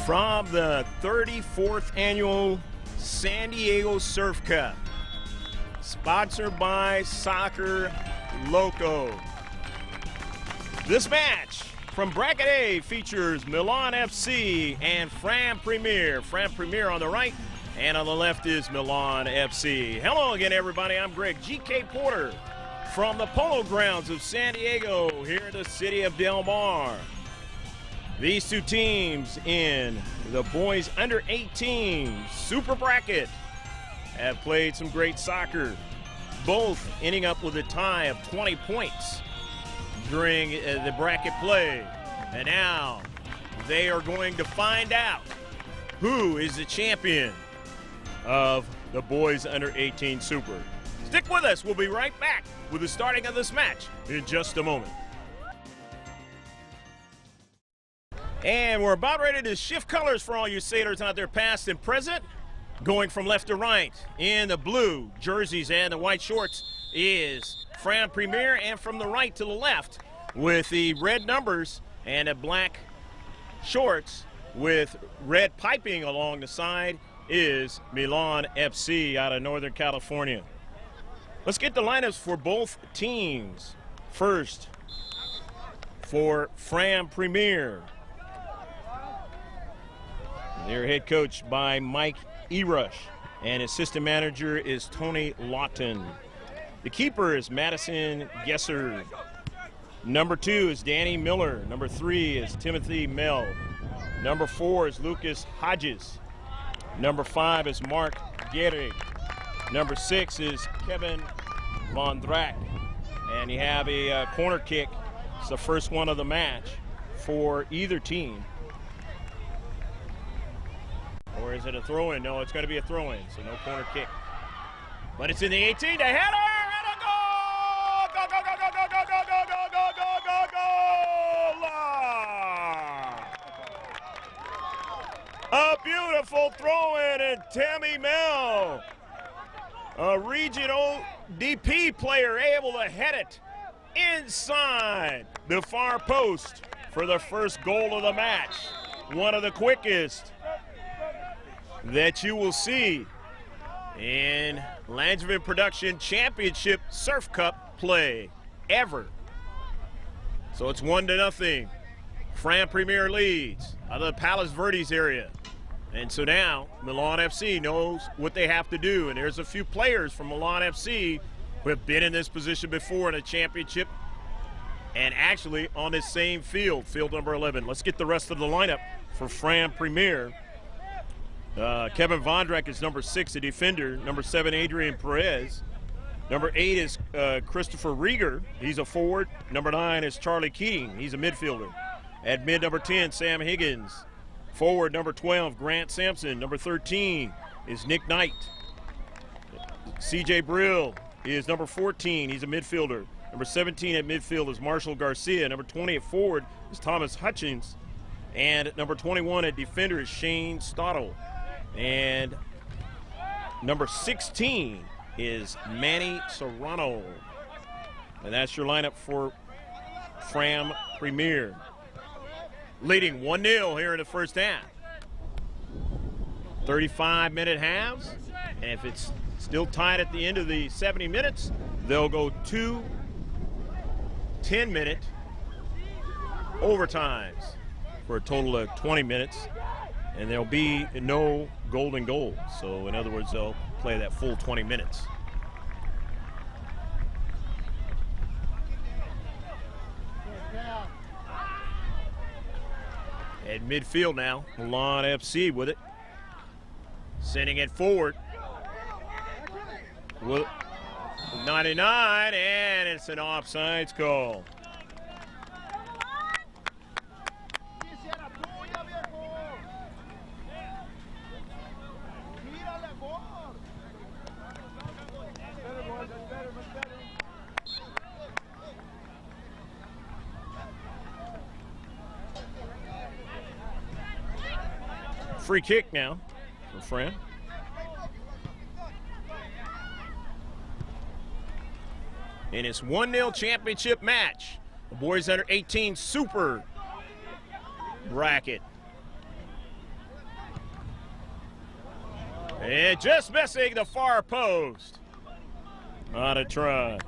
from the 34th annual San Diego Surf Cup, sponsored by Soccer Loco. This match from Bracket A features Milan FC and Fram Premier. Fram Premier on the right, and on the left is Milan FC. Hello again, everybody. I'm Greg GK Porter from the Polo Grounds of San Diego here in the city of Del Mar. These two teams in the boys under 18 Super Bracket have played some great soccer, both ending up with a tie of 20 points during the bracket play. And now they are going to find out who is the champion of the boys under 18 Super. Stick with us. We'll be right back with the starting of this match in just a moment. And we're about ready to shift colors for all you sailors out there, past and present. Going from left to right in the blue jerseys and the white shorts is Fram Premier, and from the right to the left with the red numbers and the black shorts with red piping along the side is Milan FC out of Northern California. Let's get the lineups for both teams. First, for Fram Premier, they're head coached by Mike Erush, and assistant manager is Tony Lawton. The keeper is Madison Gesser. Number 2 is Danny Miller. Number 3 is Timothy Mell. Number 4 is Lucas Hodges. Number 5 is Mark Gehrig. Number 6 is Kevin Von Drack. And you have a corner kick. It's the first one of the match for either team. Or is it a throw-in? No, it's going to be a throw-in, so no corner kick. But it's in the 18, the header, and a goal! Go, go, go, go, go, go, go, go, go, go, go, go, goal! A beautiful throw-in, and Tammy Mell, a regional DP player, able to head it inside the far post for the first goal of the match. One of the quickest that you will see in Langevin Production Championship Surf Cup play ever. So it's 1-0. Fram Premier leads out of the Palos Verdes area. And so now Milan FC knows what they have to do. And there's a few players from Milan FC who have been in this position before in a championship and actually on this same field, field number 11. Let's get the rest of the lineup for Fram Premier. Kevin Vondrak is number 6, a defender. Number 7, Adrian Perez. Number 8 is Christopher Rieger. He's a forward. Number 9 is Charlie Keating. He's a midfielder. At mid, number 10, Sam Higgins. Forward, number 12, Grant Sampson. Number 13 is Nick Knight. CJ Brill is number 14. He's a midfielder. Number 17 at midfield is Marshall Garcia. Number 20 at forward is Thomas Hutchins. And number 21 at defender is Shane Stottle. And number 16 is Manny Serrano. And that's your lineup for Fram Premier. Leading 1-0 here in the first half. 35-minute halves. And if it's still tied at the end of the 70 minutes, they'll go 2 10-minute overtimes for a total of 20 minutes. And there'll be no golden goal. So in other words, they'll play that full 20 minutes. At midfield now, Milan FC with it. Sending it forward. With 99, and it's an offsides call. Free kick now for Fram. And it's 1-0 championship match. The boys under 18 Super Bracket. And just missing the far post. On a try.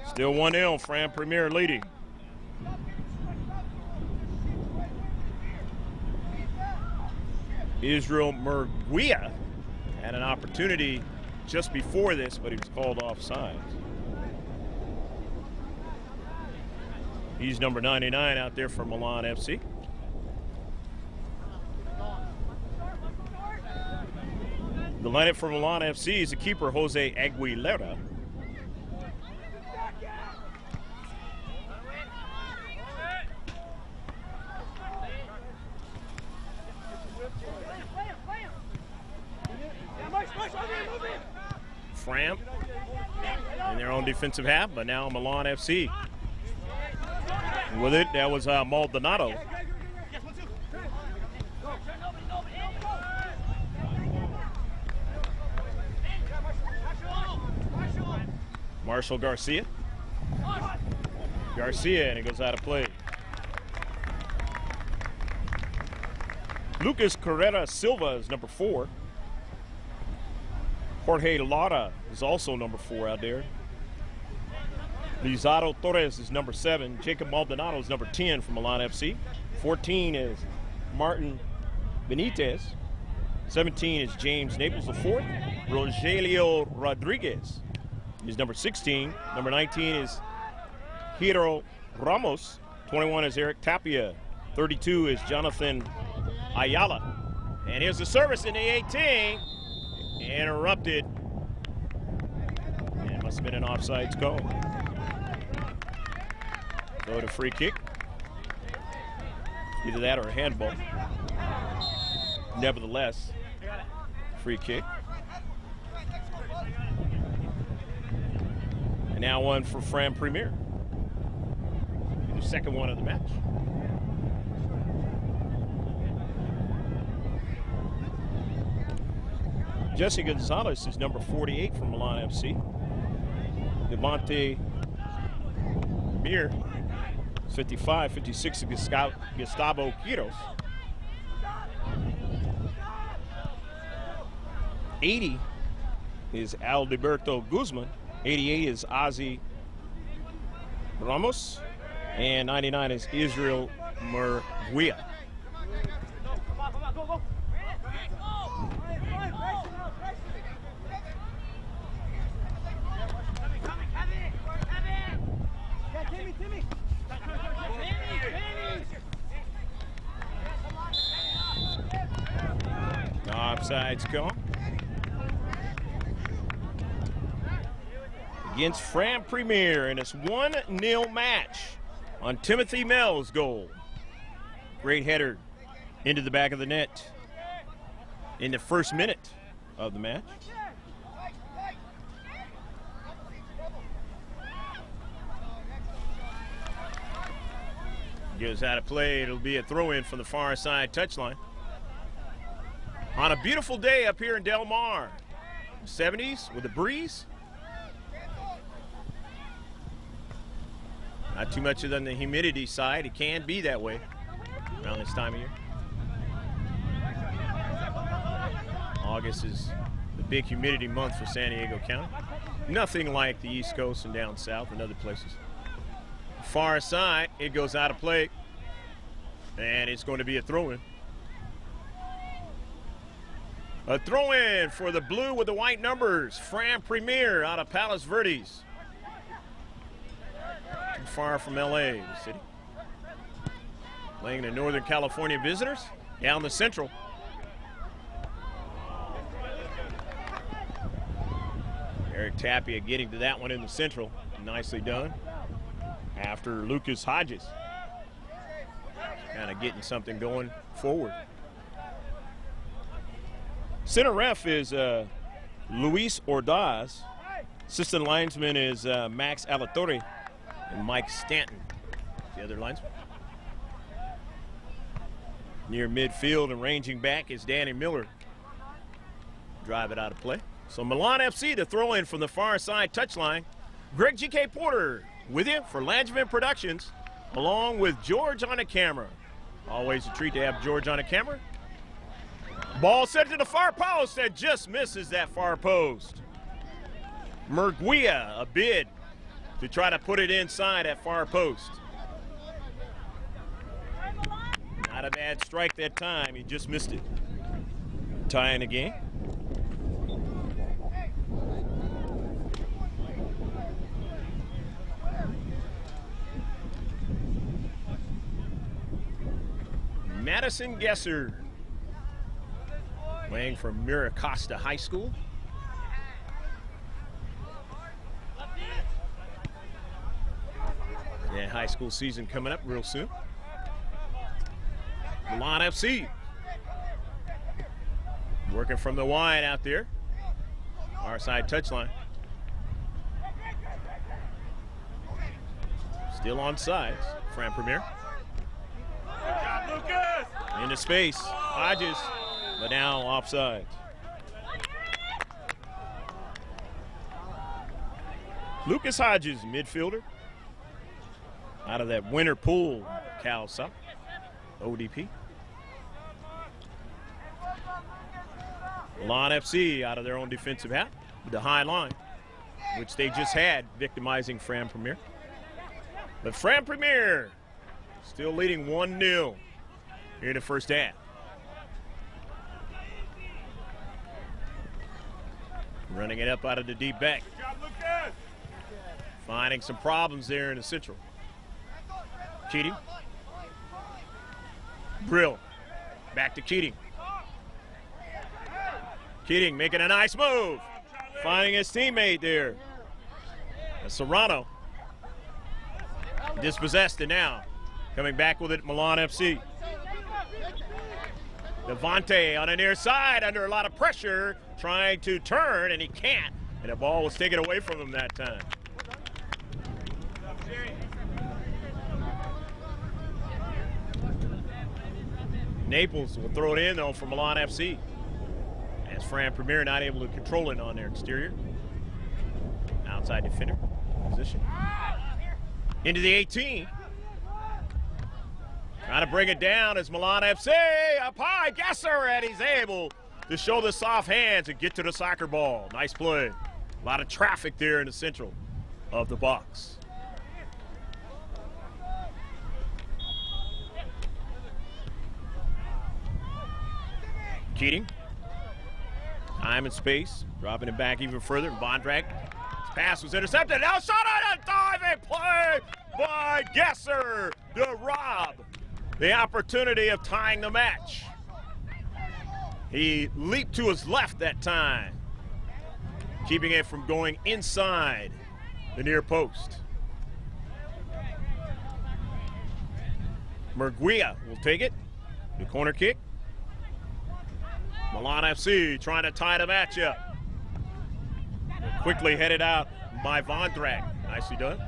Still 1-0, Fram Premier leading. Israel Murguia had an opportunity just before this, but he was called offside. He's number 99 out there for Milan FC. The lineup for Milan FC is the keeper, Jose Aguilera. Fram in their own defensive half, but now Milan FC. With it, that was Maldonado. Marshall Garcia. And it goes out of play. Lucas Carrera Silva is number 4. Jorge Lara is also number 4 out there. Lizardo Torres is number 7. Jacob Maldonado is number 10 from Milan FC. 14 is Martin Benitez. 17 is James Naples IV. Rogelio Rodriguez is number 16. Number 19 is Hiro Ramos. 21 is Eric Tapia. 32 is Jonathan Ayala. And here's the service in the 18. Interrupted. And must have been an offsides call. Go to free kick. Either that or a handball. Nevertheless, free kick. And now one for Fram Premier. The second one of the match. Jesse Gonzalez is number 48 from Milan FC. Devante Mir, 55, 56 is Gustavo Quiros. 80 is Alberto Guzman. 88 is Ozzy Ramos. And 99 is Israel Murguia. Offsides call. Against Fram Premier in this 1-0 match on Timothy Mel's goal. Great header into the back of the net in the first minute of the match. Goes out of play. It'll be a throw-in from the far side touchline. On a beautiful day up here in Del Mar. 70s with a breeze. Not too much on the humidity side. It can be that way around this time of year. August is the big humidity month for San Diego County. Nothing like the East Coast and down south and other places. Far side, it goes out of play. And it's going to be a throw-in. A throw-in for the blue with the white numbers. Fram Premier out of Palos Verdes. Too far from LA, the city. Playing the Northern California visitors down the central. Eric Tapia getting to that one in the central. Nicely done. After Lucas Hodges. Kind of getting something going forward. Center ref is Luis Ordaz. Assistant linesman is Max Alatorre and Mike Stanton, the other linesman. Near midfield and ranging back is Danny Miller. Drive it out of play. So Milan FC to throw in from the far side touchline. Greg G.K. Porter with you for Langevin Productions, along with George on the camera. Always a treat to have George on the camera. Ball sent to the far post and just misses that far post. Murguia, a bid to try to put it inside that far post. Not a bad strike that time. He just missed it. Tying the game. Madison Gesser, playing for Miracosta High School. Yeah, high school season coming up real soon. Milan FC working from the wide out there. Our side touchline. Still on sides. Fram Premier. Into space. Hodges, but now offside. Lucas Hodges, midfielder. Out of that winter pool, Cal South, ODP. Milan FC out of their own defensive half with the high line, which they just had, victimizing Fram Premier. But Fram Premier still leading 1-0 here in the first half. Running it up out of the deep back. Finding some problems there in the central. Keating. Brill. Back to Keating. Keating making a nice move. Finding his teammate there. Serrano. Dispossessed it now. Coming back with it, Milan FC. Devante on the near side under a lot of pressure, trying to turn, and he can't. And the ball was taken away from him that time. Naples will throw it in, though, for Milan FC. As Fram Premier not able to control it on their exterior. Outside defender position. Into the 18. Trying to bring it down as Milan FC up high. Gesser, and he's able to show the soft hands and get to the soccer ball. Nice play. A lot of traffic there in the central of the box. Keating. Time and space. Dropping it back even further. Vondrag. His pass was intercepted. Now shot on a diving play by Gesser to rob the opportunity of tying the match. He leaped to his left that time, keeping it from going inside the near post. Murguia will take it. The corner kick. Milan FC trying to tie the match up. Quickly headed out by Vondrag. Nicely done.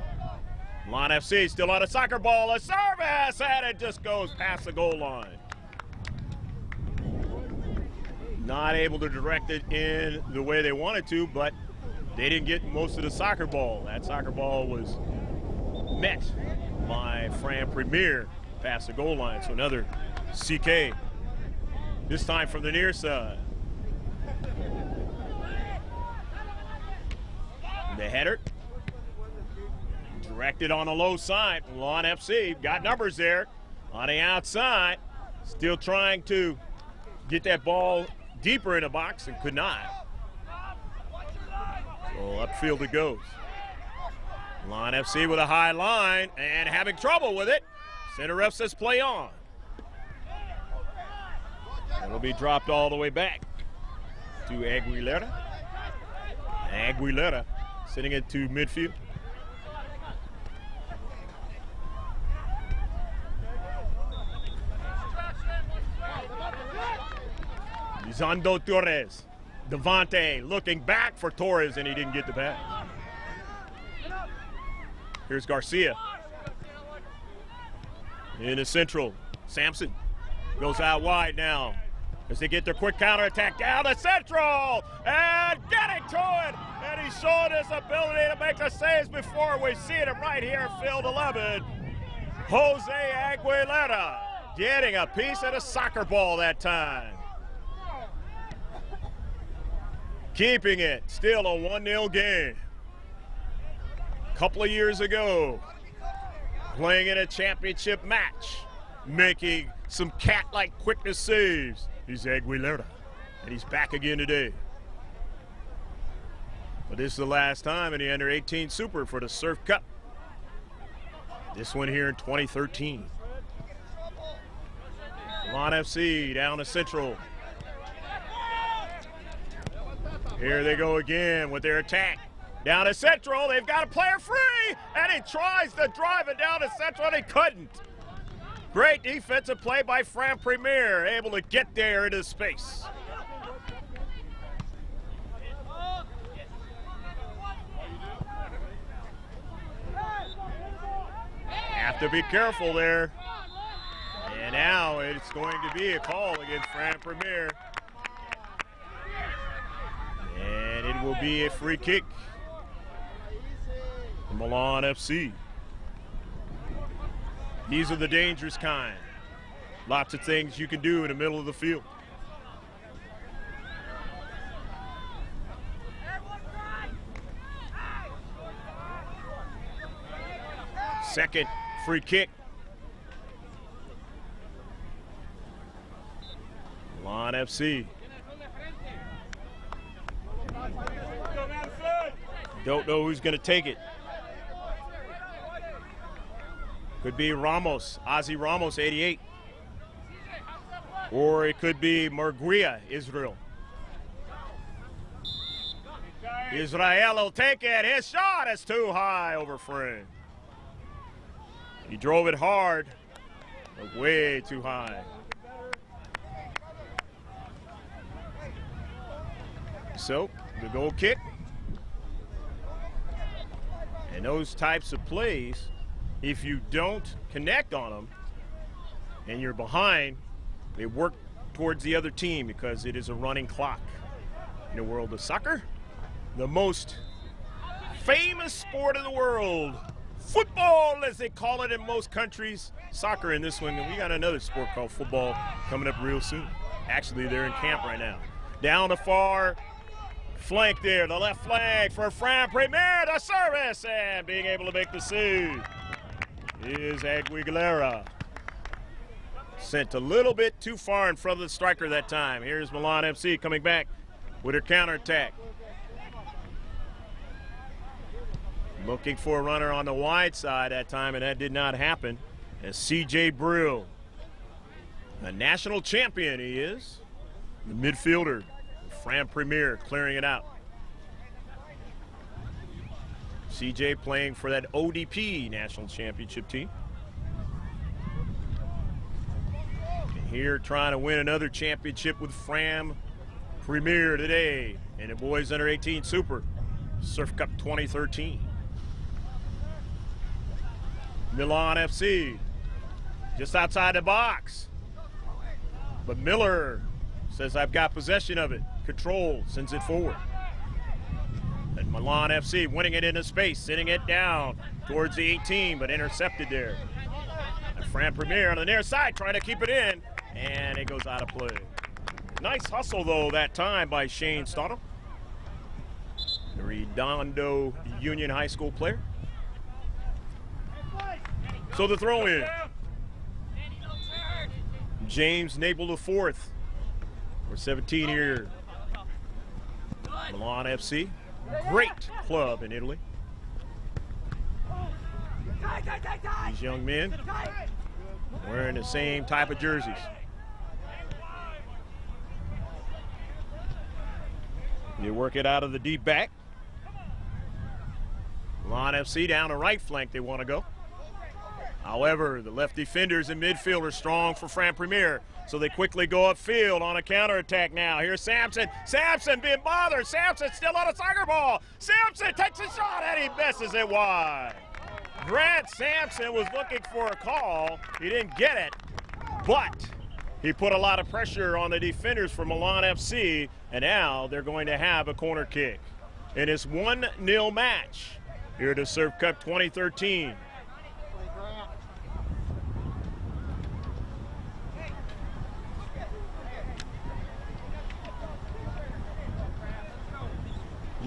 Milan FC still on a soccer ball. A service, and it just goes past the goal line. Not able to direct it in the way they wanted to, but they didn't get most of the soccer ball. That soccer ball was met by Fram Premier past the goal line. So another CK. This time from the near side. The header. Directed on the low side. Milan FC got numbers there on the outside. Still trying to get that ball deeper in the box and could not. So upfield it goes. Milan FC with a high line and having trouble with it. Center ref says play on. It'll be dropped all the way back to Aguilera. Aguilera sending it to midfield. Lisandro Torres. Devante looking back for Torres, and he didn't get the pass. Here's Garcia. In the central, Sampson goes out wide now as they get their quick counterattack down the central and getting to it. And he's showing his ability to make the saves before we see him right here in field 11. Jose Aguilera getting a piece of the soccer ball that time. keeping it still a 1-0 game. A couple of years ago, playing in a championship match, making some cat-like quickness saves. He's Aguilera, and he's back again today. But this is the last time in the Under-18 Super for the Surf Cup. This one here in 2013. Milan FC down to Central. Here they go again with their attack. Down to Central, they've got a player free, and he tries to drive it down to Central, and he couldn't. Great defensive play by Fram Premier, able to get there into space. Have to be careful there. And now it's going to be a call against Fram Premier. And it will be a free kick. Milan FC. These are the dangerous kind. Lots of things you can do in the middle of the field. Second free kick. Milan FC. Don't know who's going to take it. Could be Ramos, Ozzy Ramos, 88. Or it could be Murguia, Israel. Israel will take it. His shot is too high over Fram. He drove it hard, but way too high. So, the goal kick. And those types of plays, if you don't connect on them and you're behind, they work towards the other team because it is a running clock. In the world of soccer, the most famous sport in the world, football as they call it in most countries, soccer in this one, and we got another sport called football coming up real soon. Actually, they're in camp right now. Down the far flank there, the left flank for Fram Premier, the service, and being able to make the save is Aguilera. Sent a little bit too far in front of the striker that time. Here's Milan FC coming back with her counterattack. Looking for a runner on the wide side that time, and that did not happen. As C.J. Brill, a national champion he is, the midfielder, Fram Premier clearing it out. C.J. playing for that ODP national championship team. And here trying to win another championship with Fram Premier today in the boys under 18 Super Surf Cup 2013. Milan FC just outside the box, but Miller says I've got possession of it. Control, sends it forward. And Milan FC winning it into space, sitting it down towards the 18, but intercepted there. And Fram Premier on the near side trying to keep it in, and it goes out of play. Nice hustle though that time by Shane Stottle, the Redondo Union High School player. So the throw in. James Nabel IV. We're 17 here. Milan FC, great club in Italy. These young men wearing the same type of jerseys. You work it out of the deep back. Milan FC down the right flank they want to go. However, the left defenders and midfield are strong for Fram Premier, so they quickly go upfield on a counterattack now. Here's Sampson. Sampson being bothered. Sampson still on a soccer ball. Sampson takes a shot and he misses it wide. Grant Sampson was looking for a call. He didn't get it, but he put a lot of pressure on the defenders for Milan FC, and now they're going to have a corner kick. In this 1-0 match here to Surf Cup 2013.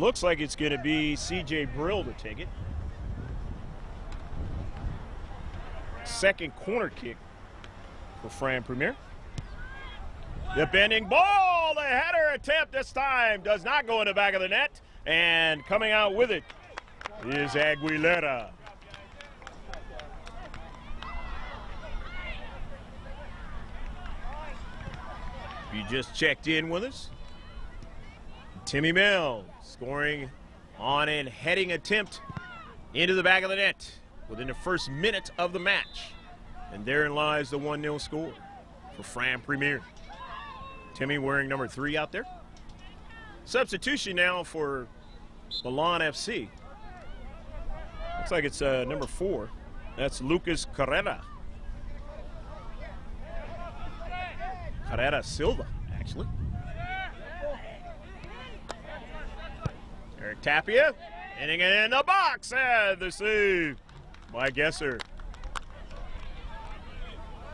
Looks like it's going to be C.J. Brill to take it. Second corner kick for Fram Premier. The bending ball, the header attempt this time does not go in the back of the net. And coming out with it is Aguilera. If you just checked in with us, Timmy Mills scoring on a heading attempt into the back of the net within the first minute of the match. And therein lies the 1-0 score for Fram Premier. Timmy wearing number 3 out there. Substitution now for Milan FC. Looks like it's number 4. That's Lucas Carrera. Carrera Silva, actually. Eric Tapia hitting it in the box, and the save by Gesser.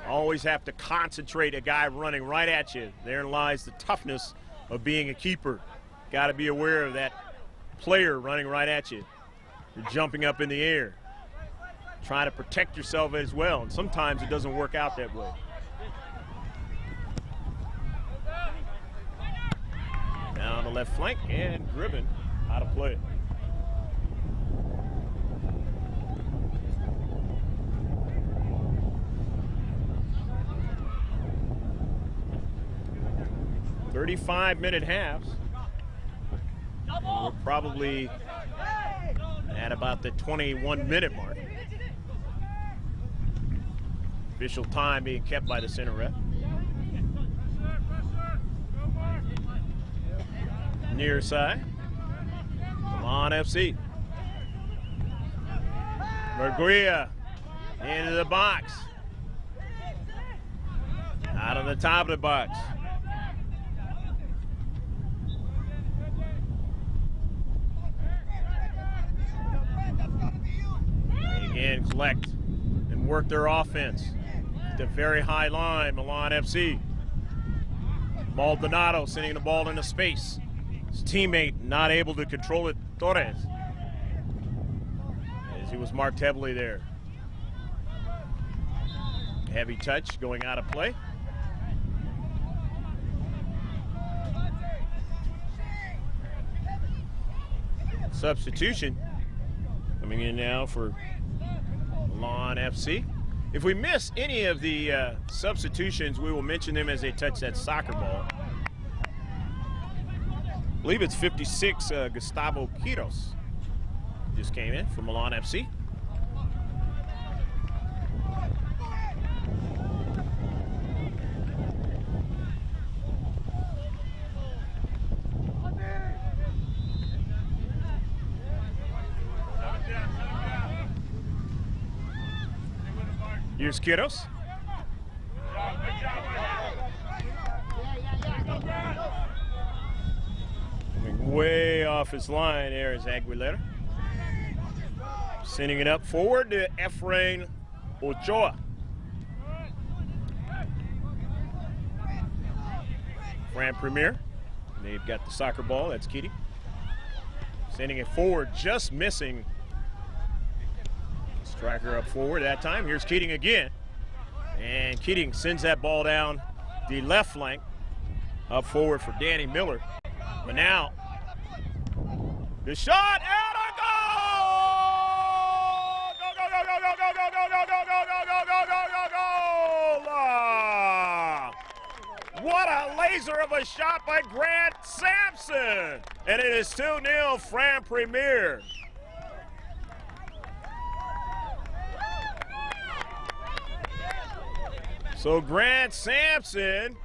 Always have to concentrate a guy running right at you. Therein lies the toughness of being a keeper. Got to be aware of that player running right at you. You're jumping up in the air, trying to protect yourself as well, and sometimes it doesn't work out that way. Now on the left flank, and driven out of play. "35-minute halves. We're probably at about the 21-minute mark. Official time being kept by the center ref. Near side, Milan FC. Merguia into the box. Out on the top of the box. Again, collect and work their offense. At the very high line, Milan FC. Maldonado sending the ball into space. His teammate not able to control it, Torres, as he was marked heavily there. Heavy touch going out of play. Substitution coming in now for Milan FC. If we miss any of the substitutions, we will mention them as they touch that soccer ball. I believe it's 56, Gustavo Quiros just came in for Milan FC. Here's Quiros. Way off his line there is Aguilera. Sending it up forward to Efrain Ochoa. Fram Premier. They've got the soccer ball. That's Keating. Sending it forward, just missing. Striker up forward that time. Here's Keating again. And Keating sends that ball down the left flank. Up forward for Danny Miller. But now, the shot and a goal! Go, go, go, go, go, go, go, go, go, go, go, go, go, go, go, go! What a laser of a shot by Grant Sampson! And it is 2-0 Fram Premier. So Grant Sampson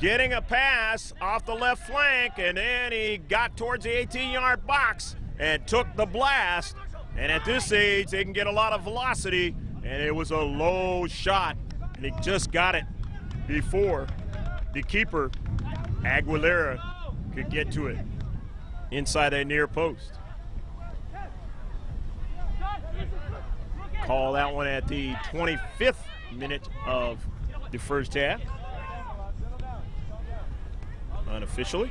getting a pass off the left flank, and then he got towards the 18-yard box and took the blast. And at this age, they can get a lot of velocity, and it was a low shot. And he just got it before the keeper, Aguilera, could get to it inside a near post. Call that one at the 25th minute of the first half. Unofficially.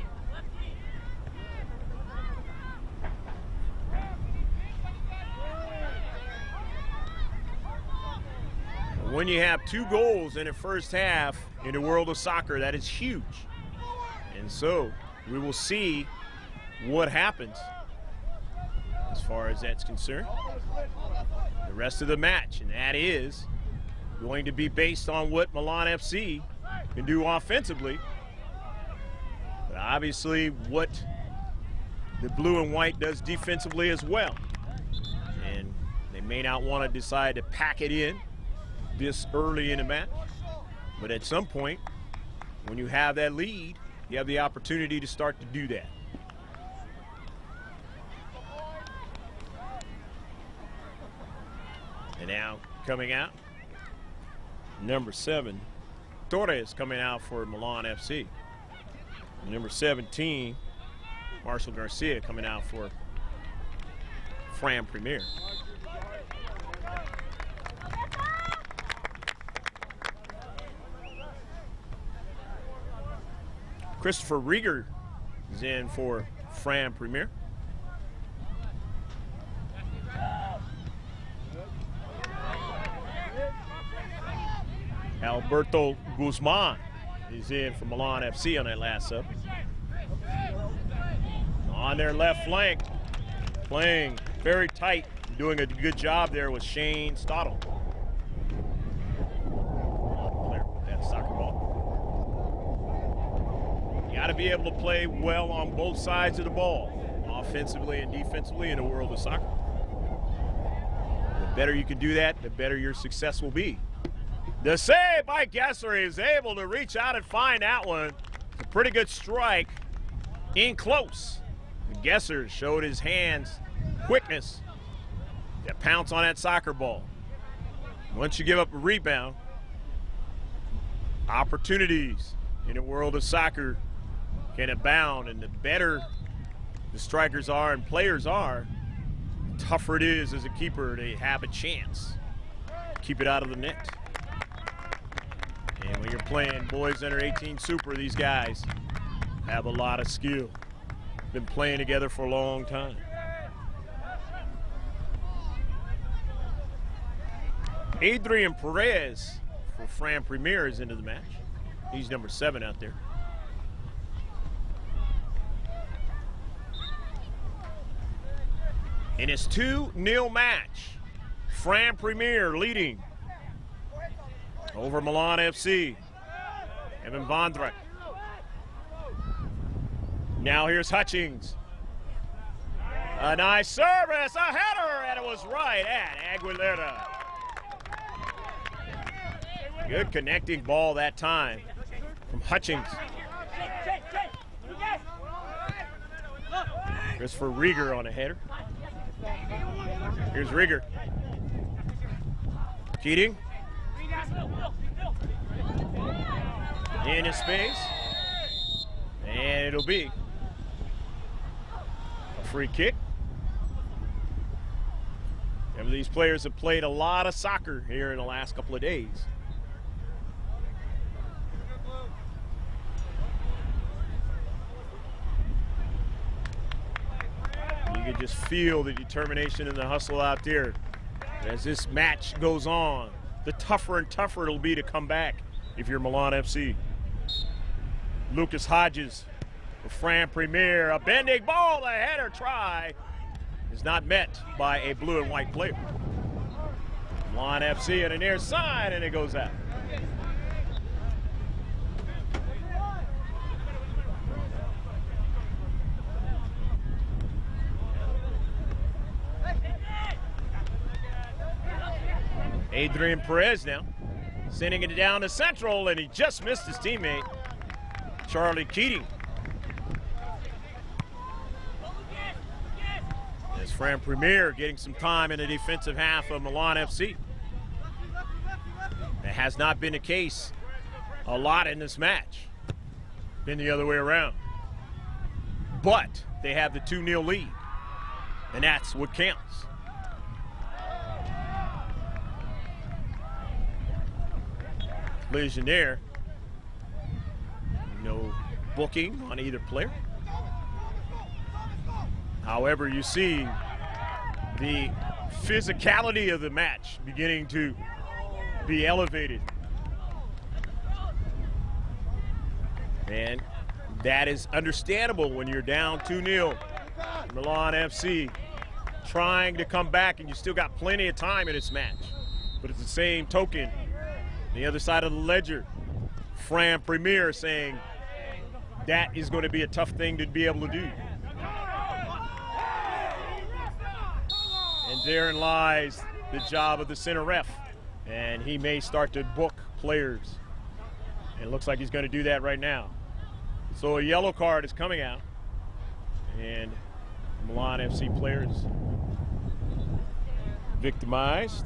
when you have 2 goals in the first half in the world of soccer, that is huge. And so we will see what happens as far as that's concerned. The rest of the match, and that is going to be based on what Milan FC can do offensively. But obviously what the blue and white does defensively as well. And they may not want to decide to pack it in this early in the match. But at some point, when you have that lead, you have the opportunity to start to do that. And now coming out, number 7, Torres coming out for Milan FC. Number 17, Marshall Garcia coming out for Fram Premier. Christopher Rieger is in for Fram Premier. Alberto Guzman is in for Milan FC on that last sub. On their left flank, playing very tight, doing a good job there with Shane Stottle. That soccer ball. You got to be able to play well on both sides of the ball, offensively and defensively in the world of soccer. The better you can do that, the better your success will be. The save by Gesser is able to reach out and find that one. It's a pretty good strike in close. Gesser showed his hands quickness to pounce on that soccer ball. Once you give up a rebound, opportunities in the world of soccer can abound, and the better the strikers are and players are, the tougher it is as a keeper to have a chance to keep it out of the net. And when you're playing boys under 18 super, these guys have a lot of skill. Been playing together for a long time. Adrian Perez for Fram Premier is into the match. He's number 7 out there. In his 2-0 match, Fram Premier leading over Milan FC. Evan Vondrek. Now here's Hutchings. A nice service, a header, and it was right at Aguilera. Good connecting ball that time from Hutchings. Christopher Rieger on a header. Here's Rieger. Keating. In his space. And it'll be a free kick. And these players have played a lot of soccer here in the last couple of days. You can just feel the determination and the hustle out there. As this match goes on, the tougher and tougher it'll be to come back if you're Milan FC. Lucas Hodges for Fram Premier. A bending ball, the header try is not met by a blue and white player. Milan FC on the near side, and it goes out. Adrian Perez now sending it down to central, and he just missed his teammate, Charlie Keating. As Fram Premier getting some time in the defensive half of Milan FC. That has not been the case a lot in this match. Been the other way around. But they have the 2-0 lead, and that's what counts. Collision there. No booking on either player. However, you see the physicality of the match beginning to be elevated. And that is understandable when you're down 2-0. Milan FC trying to come back, and you still got plenty of time in this match. But it's the same token, the other side of the ledger, Fram Premier saying that is going to be a tough thing to be able to do. And therein lies the job of the center ref. And he may start to book players. And it looks like he's going to do that right now. So a yellow card is coming out. And Milan FC players victimized.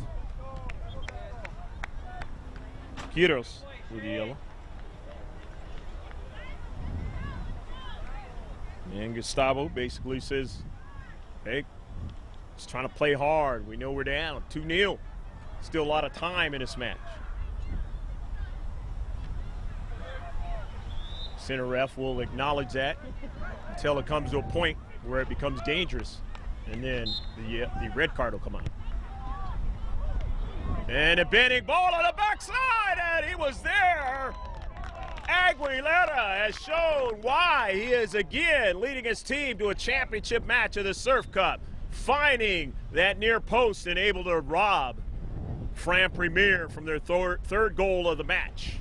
Quiros with the yellow. And Gustavo basically says, hey, just trying to play hard. We know we're down 2-0. Still a lot of time in this match. Center ref will acknowledge that until it comes to a point where it becomes dangerous. And then the red card will come out. And a bending ball on the backside, and he was there. Aguilera has shown why he is again leading his team to a championship match of the Surf Cup, finding that near post and able to rob Fram Premier from their third goal of the match.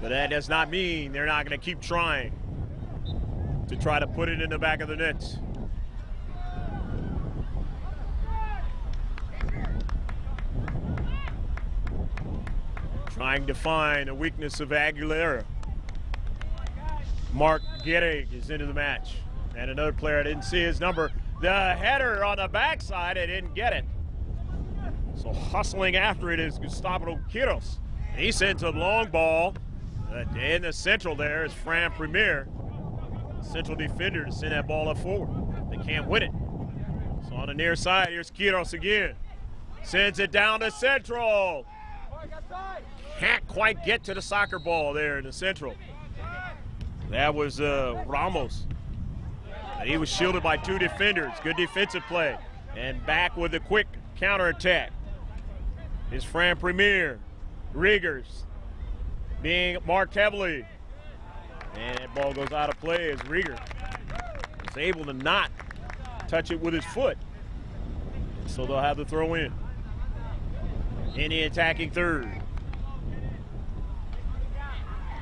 But that does not mean they're not going to keep trying to try to put it in the back of the net. Trying to find a weakness of Aguilera. Mark Gehrig is into the match. And another player, I didn't see his number. The header on the backside, I didn't get it. So hustling after it is Gustavo Quiros. He sends a long ball. In the central there is Fram Premier. Central defender to send that ball up forward. They can't win it. So on the near side, here's Quiros again. Sends it down to central. Can't quite get to the soccer ball there in the central. That was Ramos. And he was shielded by two defenders. Good defensive play. And back with a quick counterattack is Fram Premier. Riegers being marked heavily. And that ball goes out of play as Rieger is able to not touch it with his foot. And so they'll have the throw in the attacking third.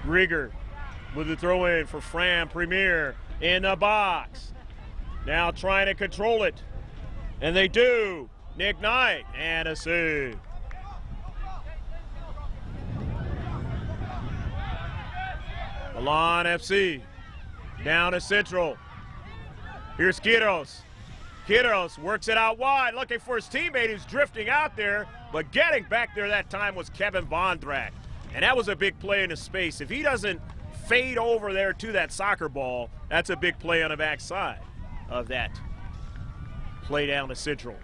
Rieger with the throw in for Fram Premier in the box. Now trying to control it. And they do. Nick Knight and a save. Milan FC down to central. Here's Quiros. Quiros works it out wide, looking for his teammate who's drifting out there, but getting back there that time was Kevin Vondrak. And that was a big play in the space. If he doesn't fade over there to that soccer ball, that's a big play on the backside of that play down to central.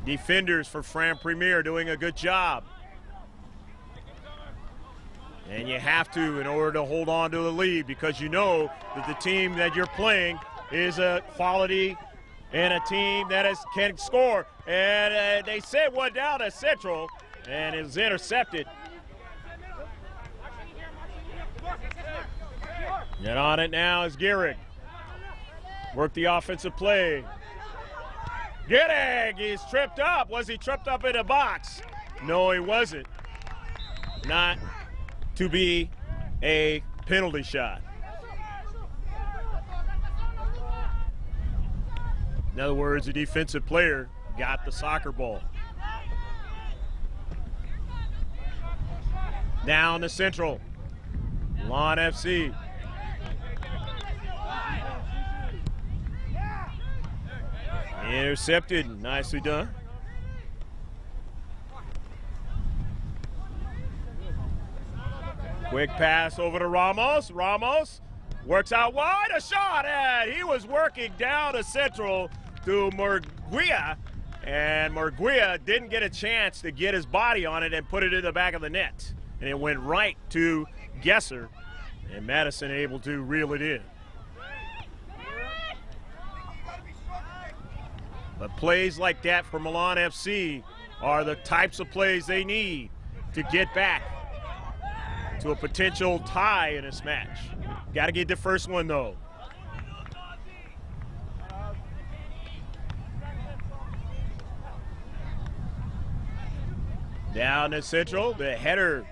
Defenders for Fram Premier doing a good job. And you have to in order to hold on to the lead, because you know that the team that you're playing is a quality and a team that can score. And they sent one down to central, and it was intercepted. And on it now is Gehrig. Work the offensive play. Gehrig, he's tripped up. Was he tripped up in the box? No, he wasn't. Not to be a penalty shot. In other words, a defensive player got the soccer ball. Down to central. Milan FC. Intercepted, nicely done. Quick pass over to Ramos. Ramos works out wide, a shot, and he was working down to central to Murguia, and Murguia didn't get a chance to get his body on it and put it in the back of the net. And it went right to Gesser, and Madison able to reel it in. But plays like that for Milan FC are the types of plays they need to get back to a potential tie in this match. Got to get the first one, though. Down the central, the header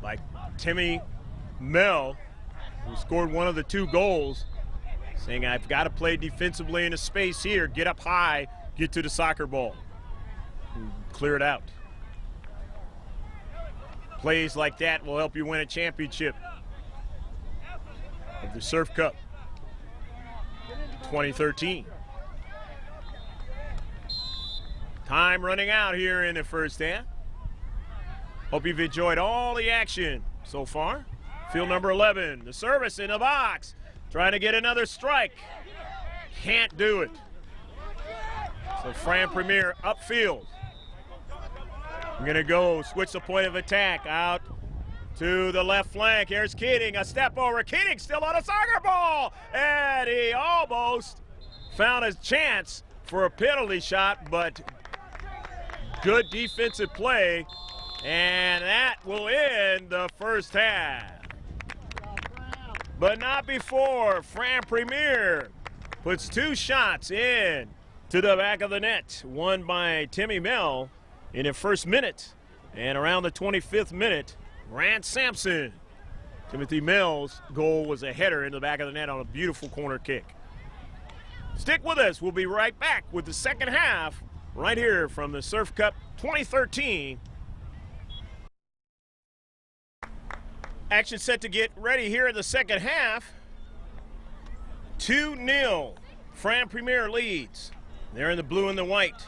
by Timmy Mel, who scored one of the 2 goals, saying, I've got to play defensively in a space here, get up high, get to the soccer ball. Clear it out. Plays like that will help you win a championship of the Surf Cup 2013. Time running out here in the first half. Hope you've enjoyed all the action so far. Field number 11, the service in the box. Trying to get another strike. Can't do it. So Fram Premier upfield. I'm going to go switch the point of attack out to the left flank. Here's Keating, a step over. Keating still on a soccer ball. And he almost found his chance for a penalty shot, but good defensive play. And that will end the first half. But not before Fram Premier puts 2 shots in to the back of the net. One by Timmy Mel in the first minute. And around the 25th minute, Grant Sampson. Timothy Mel's goal was a header in the back of the net on a beautiful corner kick. Stick with us. We'll be right back with the second half right here from the Surf Cup 2013. Action set to get ready here in the second half. 2-0. Fram Premier leads. They're in the blue and the white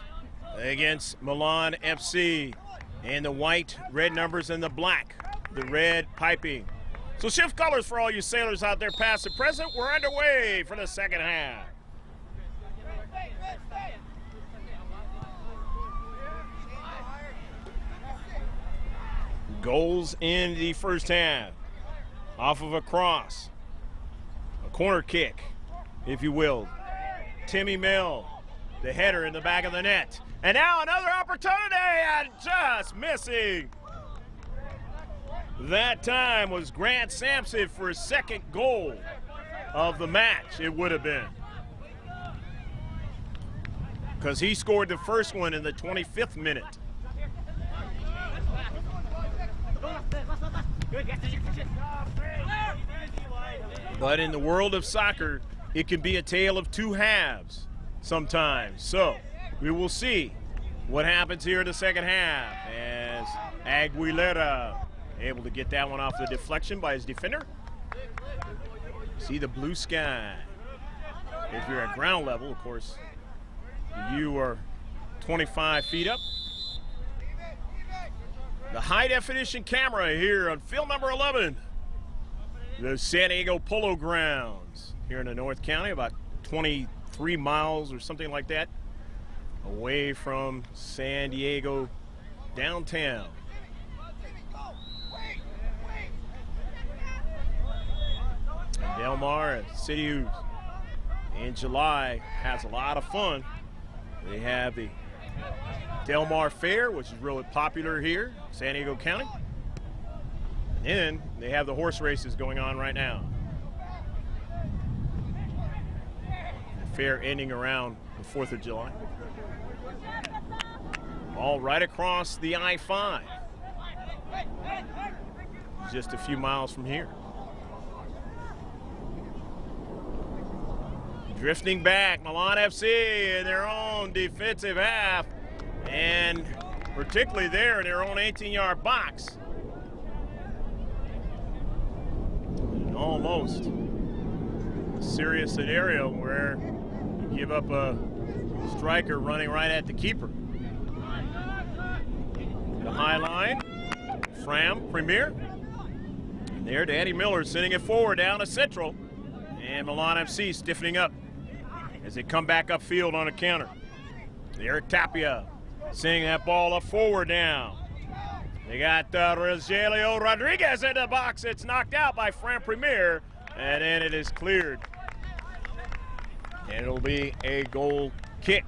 against Milan FC. And the white, red numbers, and the black, the red piping. So shift colors for all you sailors out there, past and present. We're underway for the second half. Goals in the first half. Off of a cross. A corner kick, if you will. Timmy Mill, the header in the back of the net. And now another opportunity, and just missing. That time was Grant Sampson for his second goal of the match, it would have been. Because he scored the first one in the 25th minute. But in the world of soccer, it can be a tale of 2 halves sometimes. So we will see what happens here in the second half as Aguilera able to get that one off the deflection by his defender. See the blue sky. If you're at ground level, of course, you are 25 feet up. The high definition camera here on field number 11. The San Diego Polo Grounds here in the North County, about 23 miles or something like that away from San Diego downtown. And Del Mar, a city who in July has a lot of fun. They have the Del Mar Fair, which is really popular here, San Diego County. And then they have the horse races going on right now. The fair ending around the 4th of July. All right across the I-5. Just a few miles from here. Drifting back, Milan FC in their own defensive half, and particularly there in their own 18-yard box. Almost a serious scenario where you give up a striker running right at the keeper. The high line, Fram Premier. And there, Danny Miller sending it forward down to central. And Milan FC stiffening up as they come back upfield on a counter. Eric Tapia sending that ball up forward now. They got Rogelio Rodriguez in the box. It's knocked out by Fram Premier, and then it is cleared. And it'll be a goal kick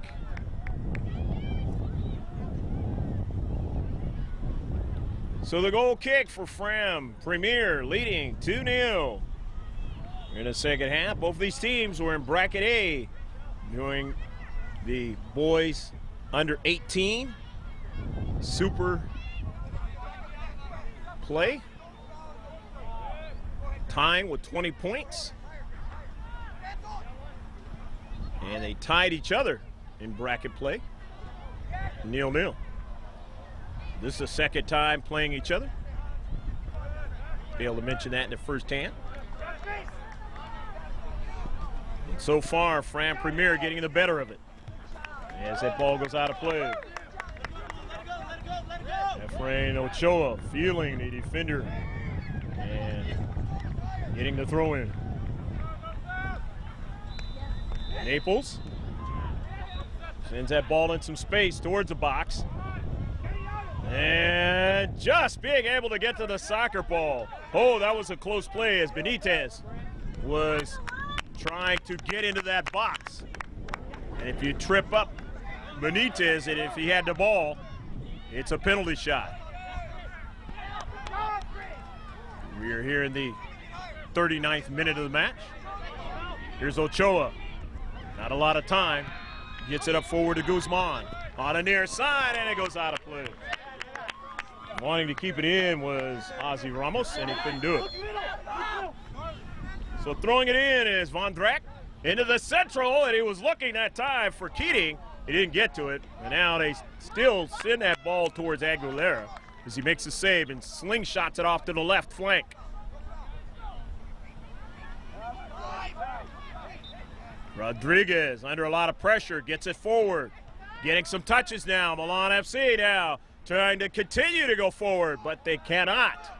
So the goal kick for Fram Premier, leading 2-0. In the second half, both of these teams were in bracket A during the boys under 18 super play, tying with 20 points. And they tied each other in bracket play, 0-0. This is the second time playing each other. Failed to mention that in the first hand. And so far, Fram Premier getting the better of it as that ball goes out of play. Efrain Ochoa feeling the defender and getting the throw in. Naples sends that ball in some space towards the box. And just being able to get to the soccer ball. Oh, that was a close play as Benitez was trying to get into that box. And if you trip up Benitez, and if he had the ball, it's a penalty shot. We are here in the 39th minute of the match. Here's Ochoa. Not a lot of time. Gets it up forward to Guzman. On the near side, and it goes out of play. Wanting to keep it in was Ozzy Ramos, and he couldn't do it. So throwing it in is Von Drack into the central, and he was looking that time for Keating. He didn't get to it, and now they still send that ball towards Aguilera as he makes a save and slingshots it off to the left flank. Rodriguez under a lot of pressure, gets it forward. Getting some touches now, Milan FC now trying to continue to go forward, but they cannot.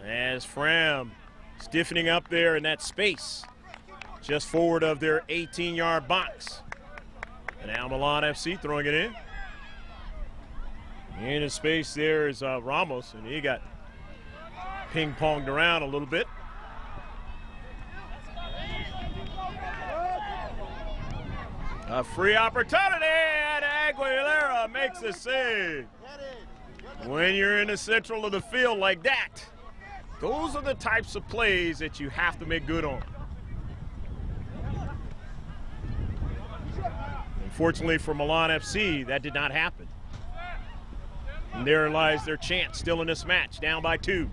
As Fram stiffening up there in that space, just forward of their 18-yard box. And now Milan FC throwing it in. In the space there is Ramos, and he got ping-ponged around a little bit. A free opportunity, and Aguilera makes a save. When you're in the central of the field like that, those are the types of plays that you have to make good on. Unfortunately for Milan FC, that did not happen. And there lies their chance still in this match, down by 2.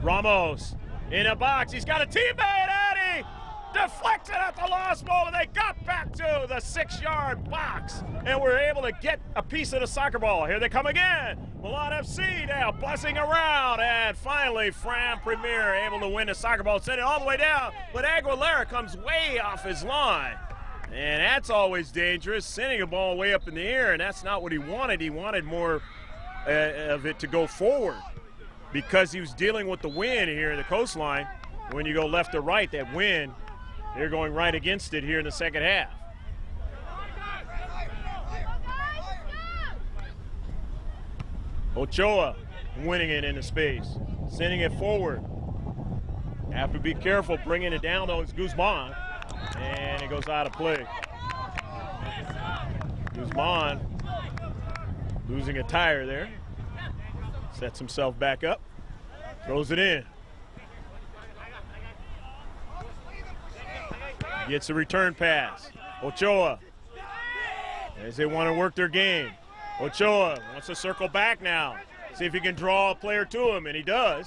Ramos in a box, he's got a teammate, and he deflects it at the lost ball, and they got back to the 6-yard box and were able to get a piece of the soccer ball. Here they come again. Milan FC now buzzing around, and finally Fram Premier able to win the soccer ball, send it all the way down, but Aguilera comes way off his line. And that's always dangerous, sending a ball way up in the air, and that's not what he wanted. He wanted more of it to go forward because he was dealing with the wind here in the coastline. When you go left to right, that wind, they're going right against it here in the second half. Ochoa winning it into space, sending it forward. Have to be careful bringing it down, though. It's Guzman, and it goes out of play. Guzman losing a tire there. Sets himself back up, throws it in. Gets a return pass. Ochoa, as they want to work their game. Ochoa wants to circle back now. See if he can draw a player to him, and he does.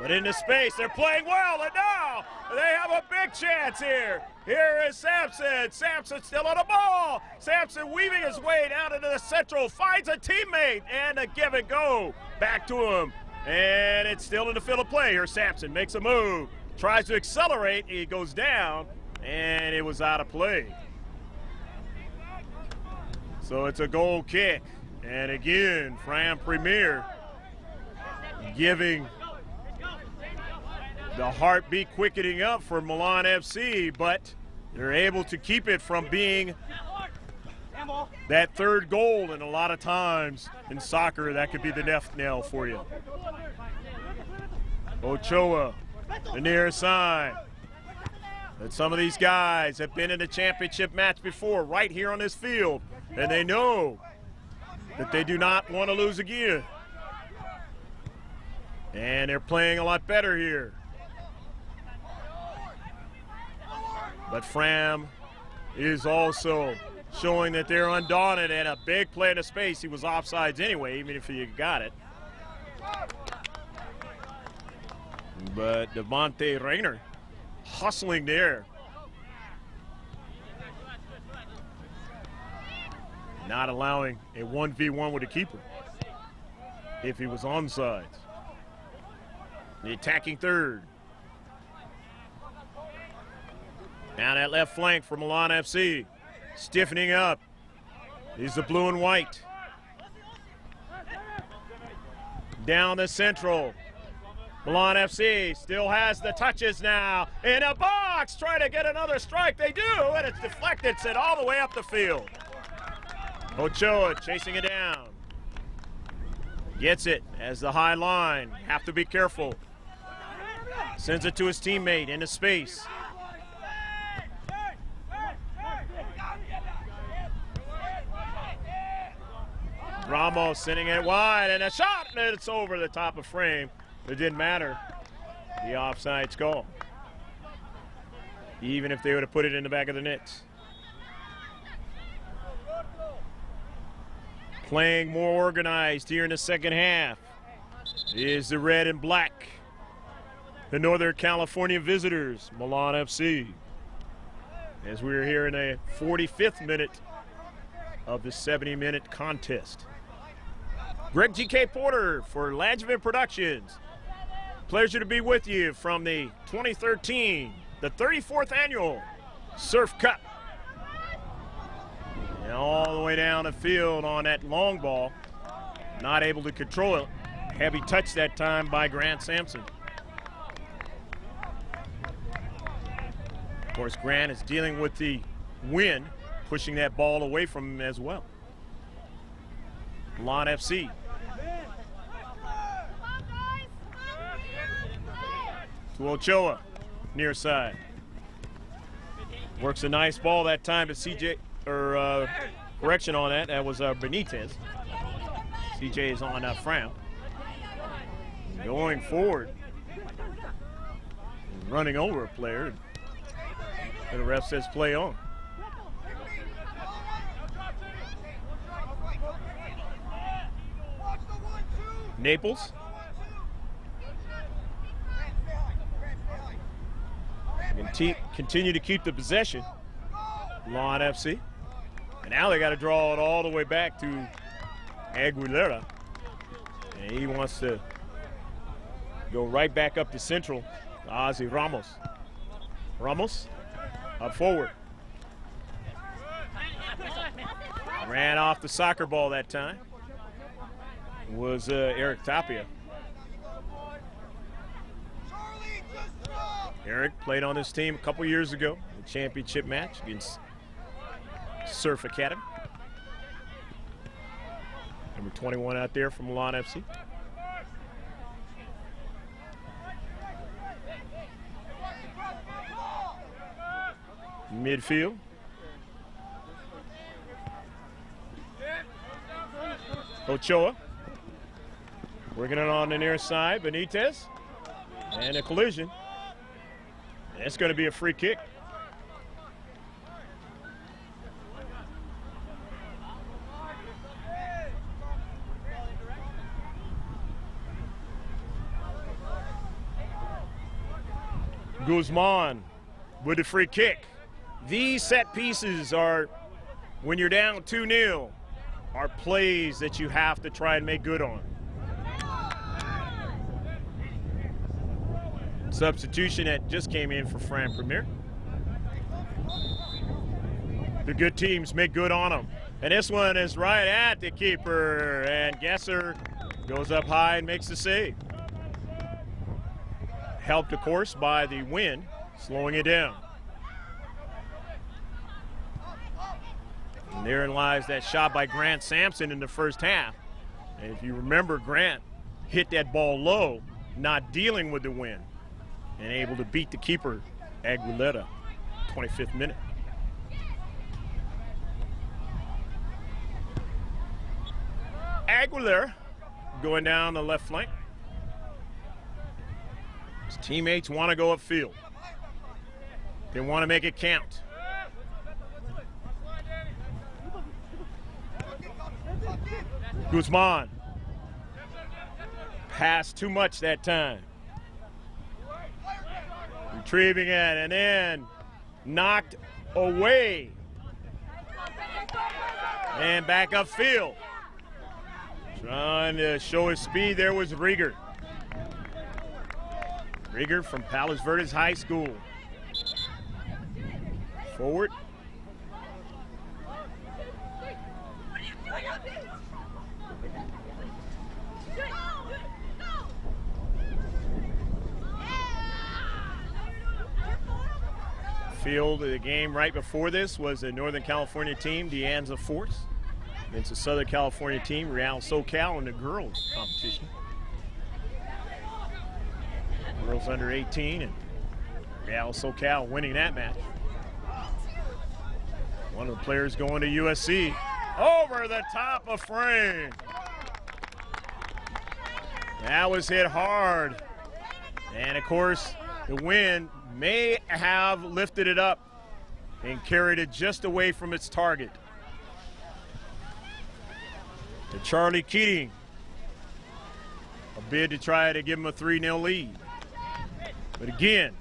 But into space, they're playing well, and now they have a big chance here. Here is Sampson. Sampson still on the ball. Sampson weaving his way down into the central, finds a teammate, and a give and go back to him. And it's still in the field of play. Here Sampson makes a move, tries to accelerate, he goes down, and it was out of play. So it's a goal kick. And again, Fram Premier giving the heartbeat quickening up for Milan FC, but they're able to keep it from being that third goal, and a lot of times in soccer that could be the death knell for you. Ochoa, the near side. That some of these guys have been in a championship match before right here on this field, and they know that they do not want to lose again. And they're playing a lot better here. But Fram is also showing that they're undaunted, and a big play in the space. He was offsides anyway, even if you got it. But Devontae Rayner hustling there. Not allowing a 1v1 with a keeper if he was onside. The attacking third. Down that left flank for Milan FC. Stiffening up is the blue and white. Down the central. Milan FC still has the touches now. In a box, trying to get another strike. They do, and it's deflected, sent all the way up the field. Ochoa chasing it down. Gets it as the high line. Have to be careful. Sends it to his teammate into space. Ramos sending it wide, and a shot, and it's over the top of frame. It didn't matter. The offside's call. Even if they would have put it in the back of the net. Playing more organized here in the second half is the red and black. The Northern California visitors, Milan FC. As we're here in the 45th minute of the 70-minute contest. Greg G.K. Porter for Langevin Productions. Pleasure to be with you from the 2013, the 34th annual Surf Cup. And all the way down the field on that long ball. Not able to control it. Heavy touch that time by Grant Sampson. Of course, Grant is dealing with the wind, pushing that ball away from him as well. Milan FC. To Ochoa, near side. Works a nice ball that time to CJ, or correction on that. That was Benitez. CJ is on Fram. Going forward. Running over a player. And the ref says play on. Naples. Continue to keep the possession. Milan FC. And now they got to draw it all the way back to Aguilera. And he wants to go right back up to central. Ozzy Ramos. Ramos up forward. Ran off the soccer ball that time. Was Eric Tapia. Eric played on this team a couple years ago, the championship match against Surf Academy. Number 21 out there from Milan FC. Midfield. Ochoa. Working it on the near side, Benitez. And a collision. And it's going to be a free kick. Guzman with the free kick. These set pieces are, when you're down 2-0, are plays that you have to try and make good on. Substitution that just came in for Fram Premier. The good teams make good on them. And this one is right at the keeper, and Gesser goes up high and makes the save. Helped, of course, by the wind, slowing it down. And therein lies that shot by Grant Sampson in the first half. And if you remember, Grant hit that ball low, not dealing with the wind, and able to beat the keeper, Aguilera, 25th minute. Aguilera going down the left flank. His teammates want to go upfield. They want to make it count. Guzman. Passed too much that time. Retrieving it and then knocked away. And back upfield. Trying to show his speed there was Rieger. Rieger from Palos Verdes High School. Forward. Field of the game right before this was a Northern California team, De Anza Force, against a Southern California team, Real SoCal, in the girls competition. Girls under 18 and Real SoCal winning that match. One of the players going to USC. Over the top of Fram. That was hit hard. And of course, the wind may have lifted it up and carried it just away from its target. To Charlie Keating. A bid to try to give him a 3-0 lead. But again,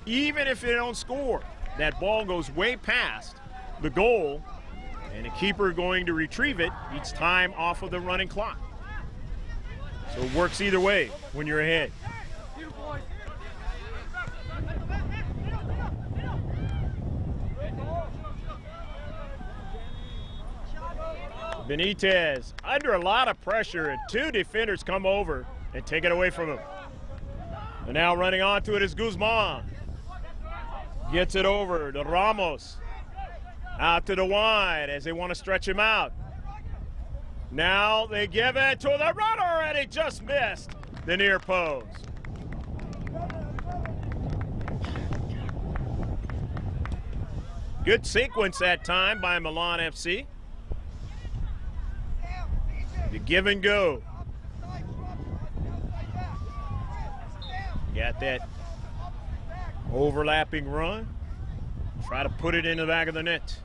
even if they don't score, that ball goes way past the goal, and the keeper going to retrieve it each time off of the running clock. So it works either way when you're ahead. Benitez under a lot of pressure, and two defenders come over and take it away from him. And now running onto it is Guzman. Gets it over to Ramos. Out to the wide as they want to stretch him out. Now they give it to the runner, and he just missed the near post. Good sequence that time by Milan FC. The give and go. Got that overlapping run. Try to put it in the back of the net.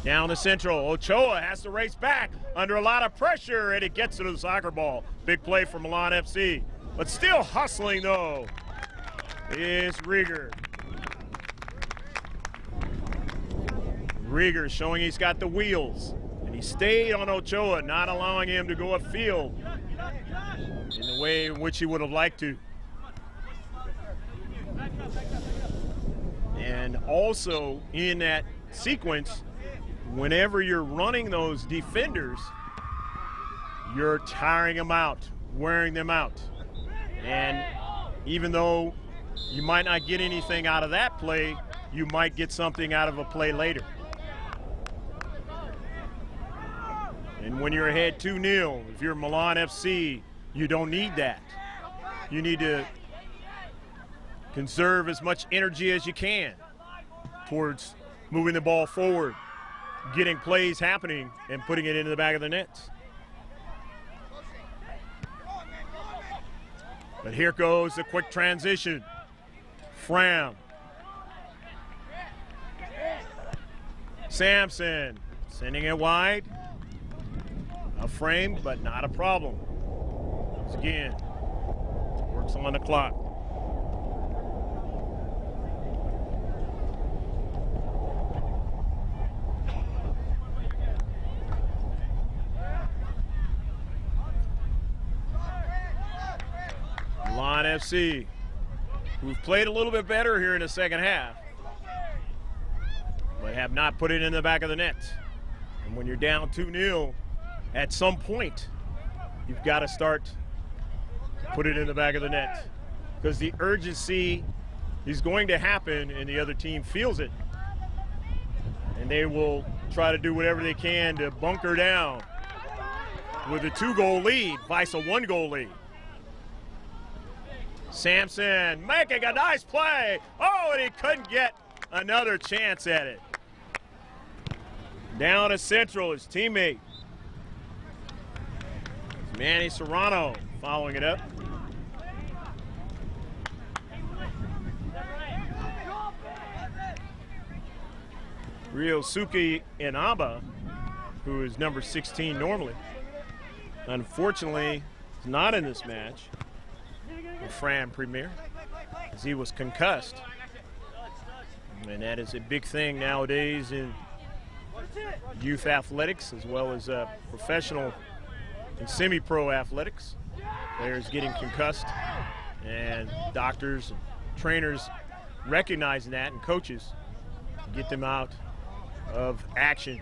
Down the central. Ochoa has to race back under a lot of pressure, and it gets to the soccer ball. Big play for Milan FC. But still hustling, though, is Rieger. Rieger showing he's got the wheels. And he stayed on Ochoa, not allowing him to go upfield in the way in which he would have liked to. And also in that sequence, whenever you're running those defenders, you're tiring them out, wearing them out. And even though you might not get anything out of that play, you might get something out of a play later. And when you're ahead 2-0, if you're Milan FC, you don't need that. You need to conserve as much energy as you can towards moving the ball forward, getting plays happening, and putting it into the back of the net. But here goes the quick transition. Fram. Sampson sending it wide. A frame, but not a problem. Once again, works on the clock. Milan FC, who've played a little bit better here in the second half, but have not put it in the back of the net. And when you're down 2-0, at some point, you've got to start to put it in the back of the net, because the urgency is going to happen and the other team feels it. And they will try to do whatever they can to bunker down with a 2-goal lead, vice a 1-goal lead. Sampson making a nice play. Oh, and he couldn't get another chance at it. Down to central, his teammate. Manny Serrano following it up. Ryosuke Inaba, who is number 16 normally, unfortunately is not in this match, the Fram Premier, as he was concussed. And that is a big thing nowadays in youth athletics as well as professional and semi-pro athletics. Players getting concussed, and doctors and trainers recognizing that, and coaches to get them out of action.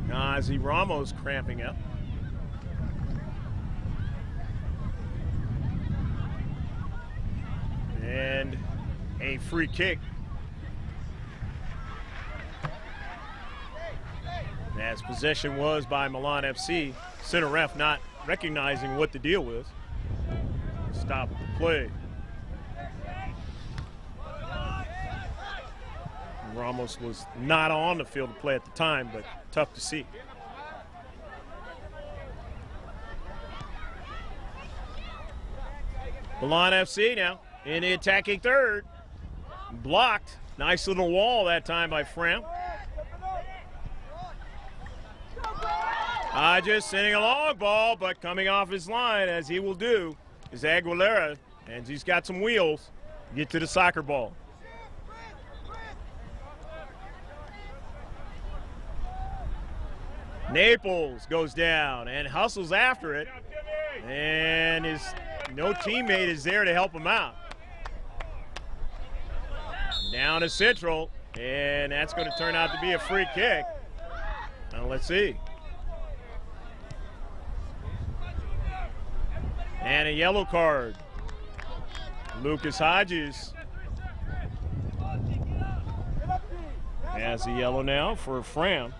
Nazi Ramos cramping up. And a free kick. As possession was by Milan FC, center ref not recognizing what the deal was. Stop the play. Ramos was not on the field to play at the time, but tough to see. Milan FC now in the attacking third. Blocked. Nice little wall that time by Fram. Just sending a long ball, but coming off his line, as he will do, is Aguilera, and he's got some wheels. Get to the soccer ball. Naples goes down and hustles after it, and no teammate is there to help him out. Down to Central, and that's going to turn out to be a free kick. Now let's see. And a yellow card. Lucas Hodges has a yellow now for Fram,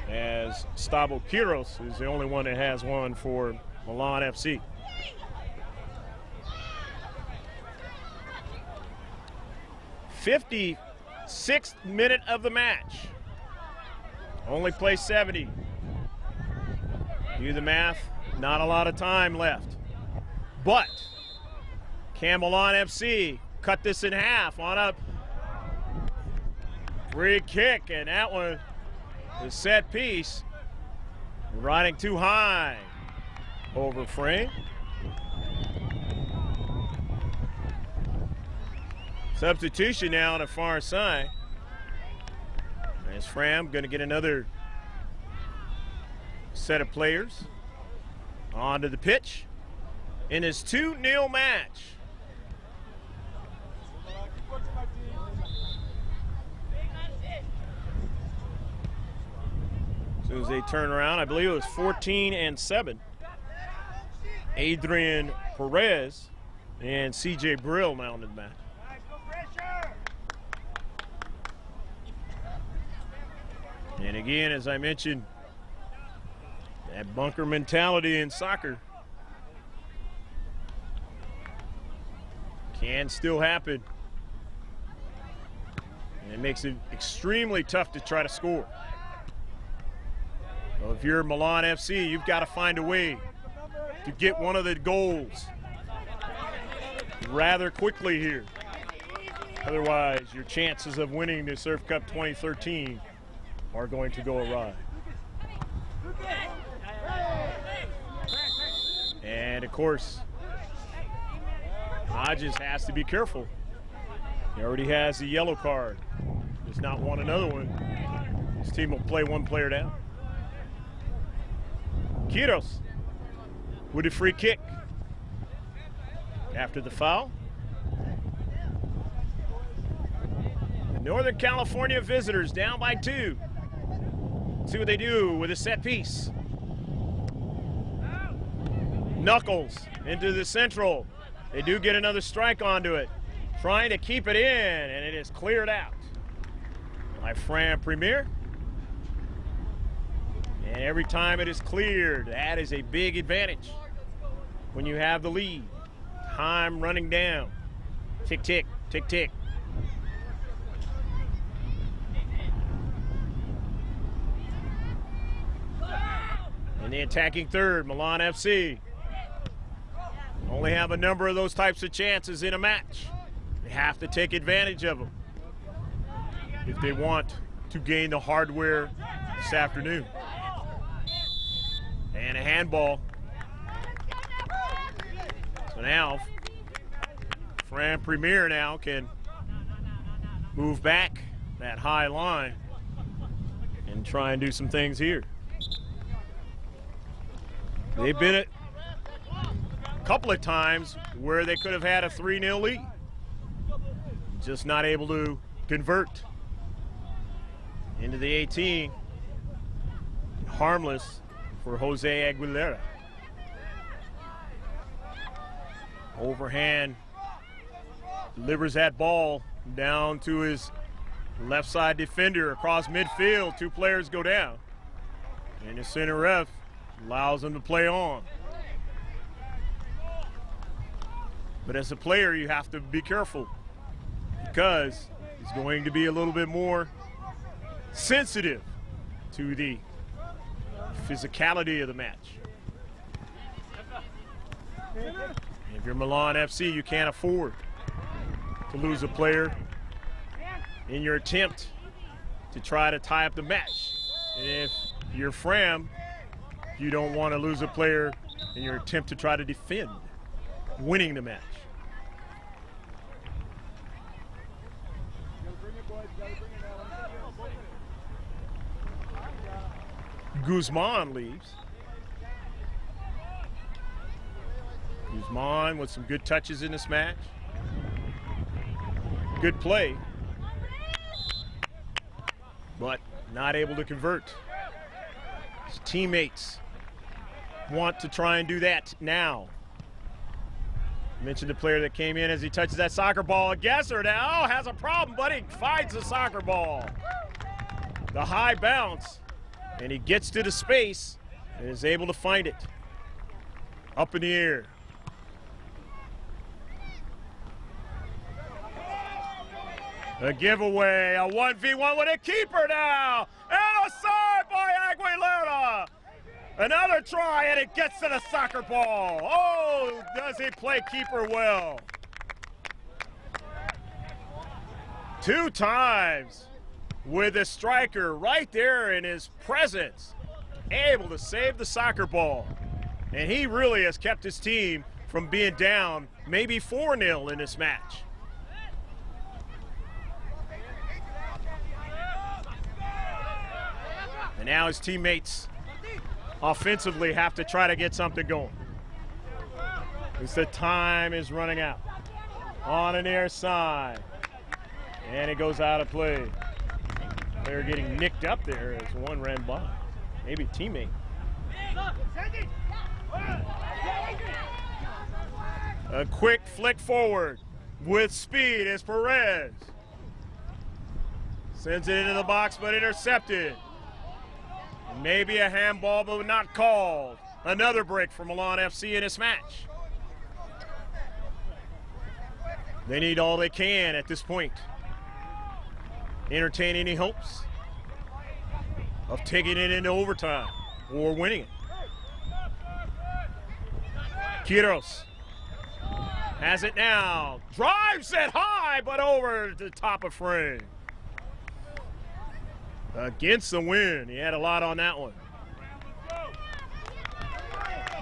as Stavo Quiros is the only one that has one for Milan FC. '56th minute of the match. Only play 70. Do the math, not a lot of time left. But can Milan FC cut this in half on a free kick? And that one is set piece. Riding too high over Frame. Substitution now on the far side. As Fram going to get another set of players onto the pitch in his 2-0 match. As soon as they turn around, I believe it was 14-7. Adrian Perez and CJ Brill now in the match. And again, as I mentioned, that bunker mentality in soccer can still happen. And it makes it extremely tough to try to score. So if you're Milan FC, you've got to find a way to get one of the goals rather quickly here. Otherwise, your chances of winning the Surf Cup 2013 are going to go awry. And of course, Hodges has to be careful. He already has the yellow card. Does not want another one. His team will play one player down. Quiros with a free kick after the foul. Northern California visitors down by 2. See what they do with a set piece. Knuckles into the central. They do get another strike onto it. Trying to keep it in, and it is cleared out by Fram Premier. And every time it is cleared, that is a big advantage when you have the lead. Time running down. Tick, tick, tick, tick. And the attacking third, Milan FC. Only have a number of those types of chances in a match. They have to take advantage of them if they want to gain the hardware this afternoon. And a handball. So now, Fram Premier now can move back that high line and try and do some things here. They've been at a couple of times where they could have had a 3-0 lead. Just not able to convert. Into the 18. Harmless for Jose Aguilera. Overhand delivers that ball down to his left side defender across midfield. 2 players go down. And the center ref allows him to play on. But as a player, you have to be careful because he's going to be a little bit more sensitive to the physicality of the match. If you're Milan FC, you can't afford to lose a player in your attempt to try to tie up the match. And if you're Fram, you don't want to lose a player in your attempt to try to defend winning the match. Guzman leaves. Guzman with some good touches in this match. Good play, but not able to convert. His teammates want to try and do that now. Mentioned the player that came in as he touches that soccer ball. Gesser now has a problem, but he finds the soccer ball. The high bounce, and he gets to the space and is able to find it. Up in the air. A giveaway, a 1v1 with a keeper now. And a side by Aguilera. Another try, and it gets to the soccer ball. Oh, does he play keeper well? 2 times with the striker right there in his presence, able to save the soccer ball. And he really has kept his team from being down maybe 4-0 in this match. And now his teammates offensively have to try to get something going. As the time is running out. On the near side. And it goes out of play. They're getting nicked up there as one ran by. Maybe a teammate. A quick flick forward with speed is Perez. Sends it into the box, but intercepted. Maybe a handball, but not called. Another break for Milan FC in this match. They need all they can at this point. Entertain any hopes of taking it into overtime or winning it. Quiros has it now. Drives it high, but over the top of frame. Against the wind. He had a lot on that one.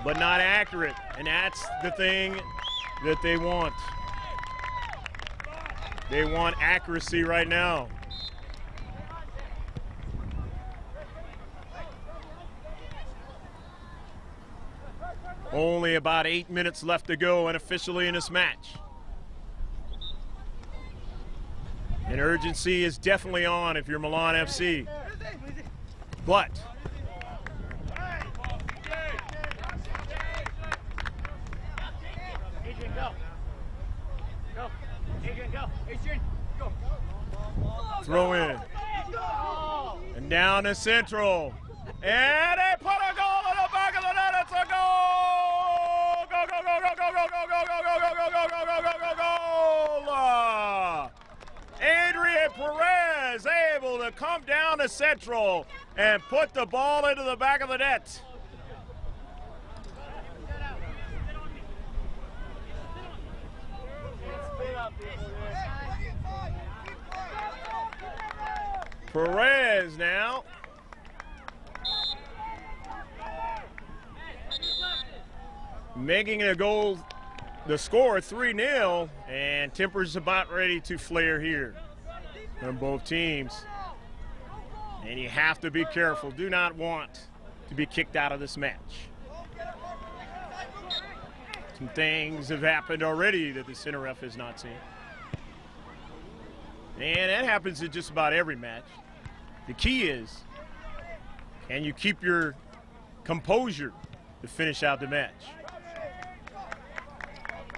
But not accurate. And that's the thing that they want. They want accuracy right now. Only about 8 minutes left to go unofficially in this match. And urgency is definitely on if you're Milan FC. But throw in. And down to Central. And they put a goal in the back of the net. It's a goal! Go, go, go, go, go, go, go, go, go, go, go, go, go, go, go, go, goal! Adrian Perez able to come down to Central and put the ball into the back of the net. Perez now. Making a goal, the score 3-0, and tempers about ready to flare here on both teams. And you have to be careful. Do not want to be kicked out of this match. Some things have happened already that the center ref has not seen. And that happens in just about every match. The key is, can you keep your composure to finish out the match?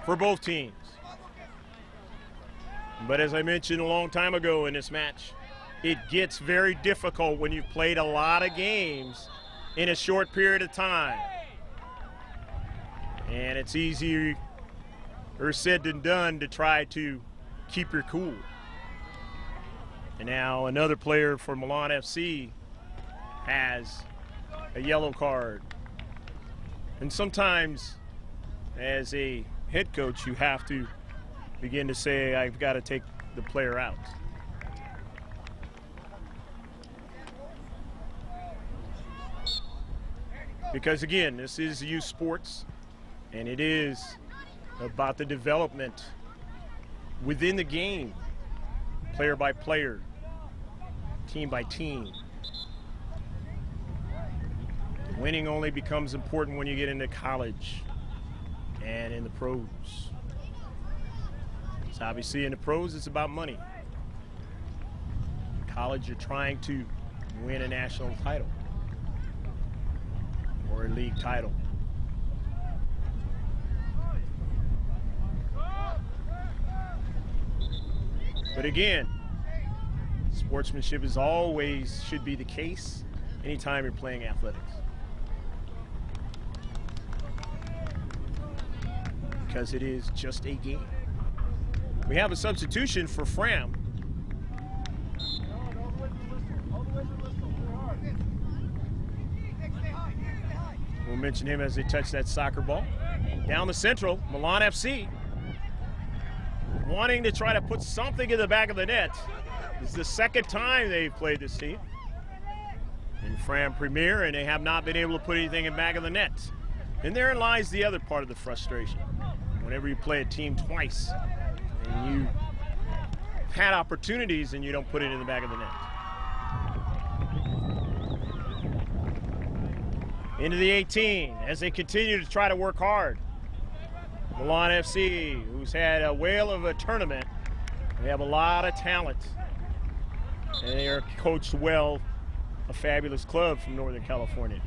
For both teams. But as I mentioned a long time ago in this match, it gets very difficult when you've played a lot of games in a short period of time. And it's easier said than done to try to keep your cool. And now another player for Milan FC has a yellow card. And sometimes as a head coach, you have to begin to say, I've got to take the player out. Because again, this is youth sports, and it is about the development within the game, player by player, team by team. Winning only becomes important when you get into college and in the pros. So obviously in the pros, it's about money. In college, you're trying to win a national title or a league title. But again, sportsmanship is always should be the case anytime you're playing athletics. Because it is just a game. We have a substitution for Fram. We'll mention him as they touch that soccer ball. Down the central, Milan FC. Wanting to try to put something in the back of the net. This is the second time they've played this team in Fram Premier, and they have not been able to put anything in the back of the net. And therein lies the other part of the frustration. Whenever you play a team twice and you had opportunities and you don't put it in the back of the net. Into the 18 as they continue to try to work hard. Milan FC, who's had a whale of a tournament. They have a lot of talent. And they are coached well, a fabulous club from Northern California.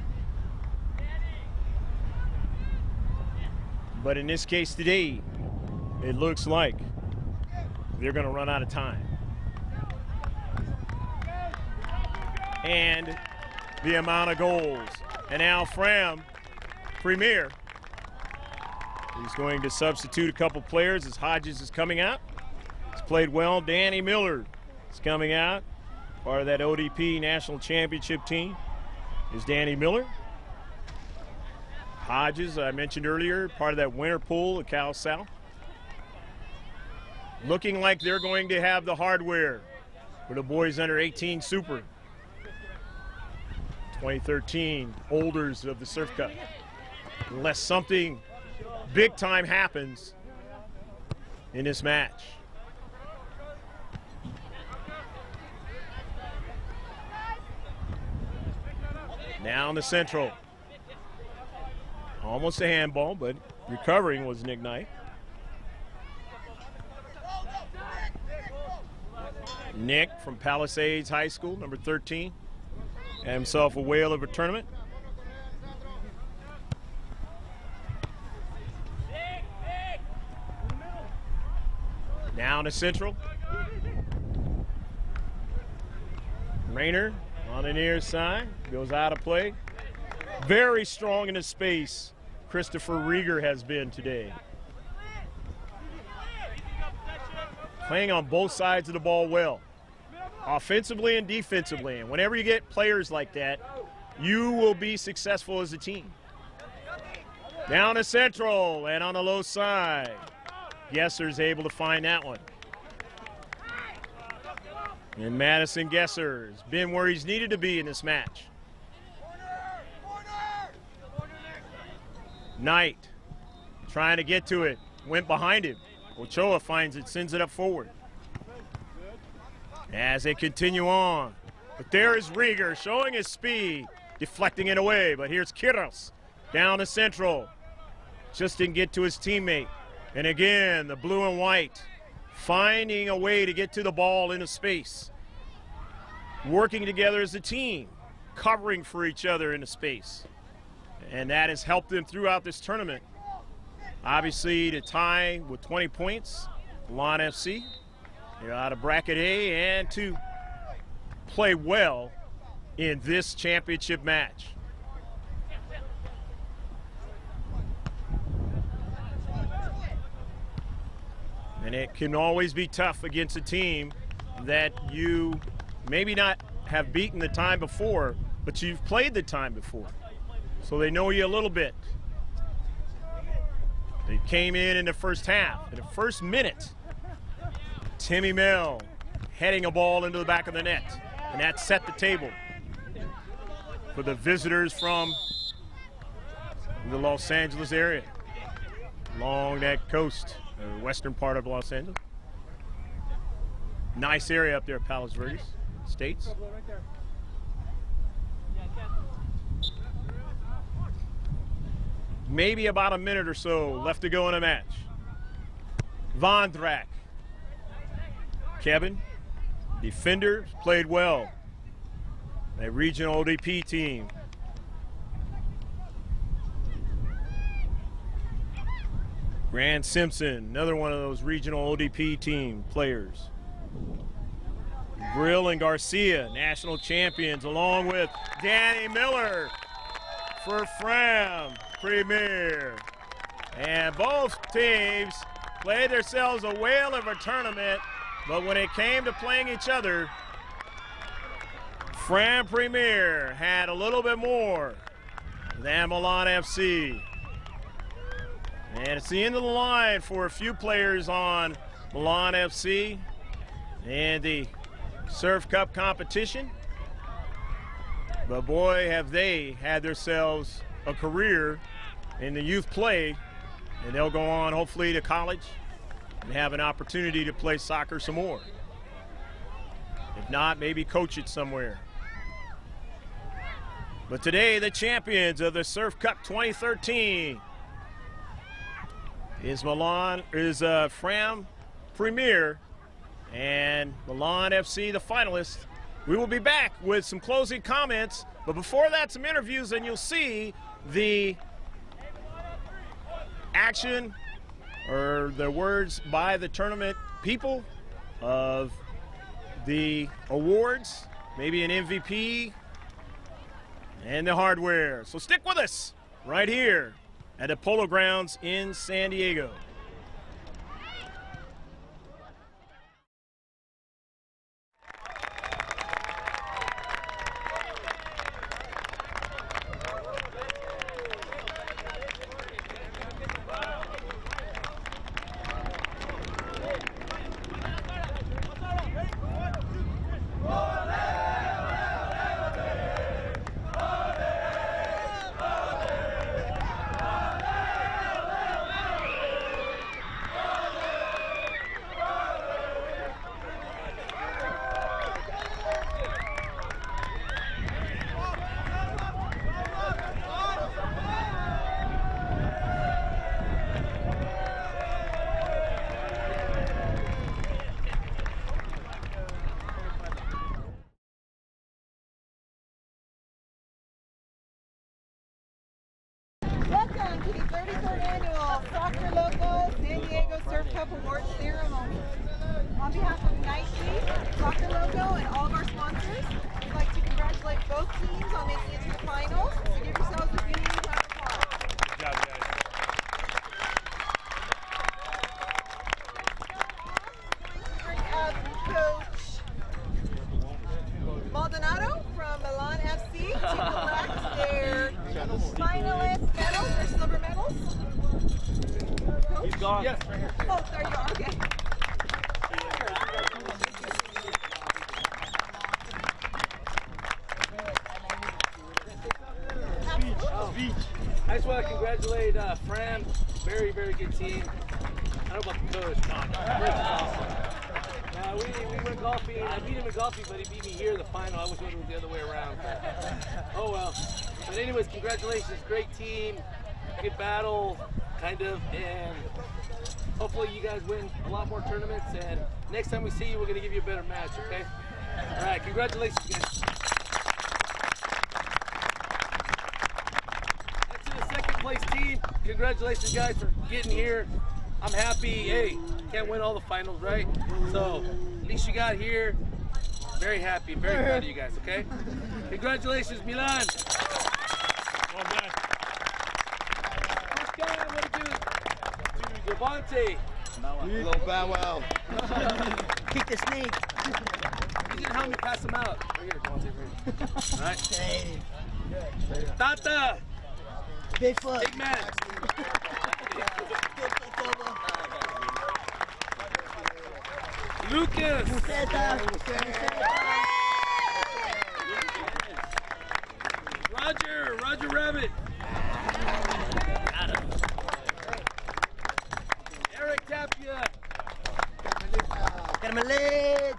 But in this case today, it looks like they're going to run out of time. And the amount of goals. And now Fram Premier is going to substitute a couple players as Hodges is coming out. He's played well. Danny Miller is coming out. Part of that ODP National Championship team is Danny Miller. Hodges, I mentioned earlier, part of that winter pool at Cal South. Looking like they're going to have the hardware for the boys under 18 Super. 2013 holders of the Surf Cup. Unless something big time happens in this match. Now in the central. Almost a handball, but recovering was Nick Knight. Nick from Palisades High School, number 13. Had himself a whale of a tournament. Now to central. Rayner On the near side, goes out of play. Very strong in the space, Christopher Rieger has been today. Playing on both sides of the ball well, offensively and defensively. And whenever you get players like that, you will be successful as a team. Down to central and on the low side. Gesser's able to find that one. And Madison Gesser's been where he's needed to be in this match. Knight trying to get to it, went behind him. Ochoa finds it, sends it up forward. As they continue on. But there is Rieger showing his speed, deflecting it away. But here's Quiros down to central. Just didn't get to his teammate. And again, the blue and white finding a way to get to the ball into space. Working together as a team, covering for each other into space. And that has helped them throughout this tournament. Obviously, to tie with 20 points, Milan FC, they're out of bracket A, and to play well in this championship match. And it can always be tough against a team that you maybe not have beaten the time before, but you've played the time before. So they know you a little bit. They came in the first half. In the first minute, Timmy Mel heading a ball into the back of the net. And that set the table for the visitors from the Los Angeles area. Along that coast, the western part of Los Angeles. Nice area up there at Palos Verdes States. Maybe about a minute or so left to go in the match. Vondrak. Kevin, defender, played well. A regional ODP team. Grant Simpson, another one of those regional ODP team players. Brill and Garcia, national champions, along with Danny Miller for Fram Premier. And both teams played themselves a whale of a tournament, but when it came to playing each other, Fram Premier had a little bit more than Milan FC. And it's the end of the line for a few players on Milan FC and the Surf Cup competition. But boy, have they had themselves a career in the youth play, and they'll go on hopefully to college and have an opportunity to play soccer some more. If not, maybe coach it somewhere. But today, the champions of the Surf Cup 2013 is Fram Premier and Milan FC, the finalists. We will be back with some closing comments, but before that, some interviews, and you'll see the action or the words by the tournament people of the awards, maybe an MVP, and the hardware. So stick with us right here at the Polo Grounds in San Diego. Welcome to the 33rd Annual Soccer Local San Diego Surf Cup Awards Ceremony. On behalf of Nike, Soccer Logo, and all of our sponsors, we'd like to congratulate on. Yes, right here. Oh, there you are. Okay. I just want to congratulate Fram. Very, very good team. I don't know about the coach. Rick's awesome. We went golfing. I beat him in golfing, but he beat me here in the final. I was going the other way around. Oh well. But anyways, congratulations. Great team. Good battle, kind of. And hopefully you guys win a lot more tournaments. And next time we see you, we're going to give you a better match, okay? All right, congratulations, guys. And to the second place team, congratulations, guys, for getting here. I'm happy. Hey, can't win all the finals, right? So at least you got here. Very happy, very proud of you guys, okay? Congratulations, Milan. Well done. This guy, I want to do Devontae. Little bow wow. Kick the snake. He's gonna help me pass him out. Right here, Devontae. All right. Hey. Tata, Bigfoot. big man. Lucas. Roger Rabbit. Eric Tapia. Get him a leg.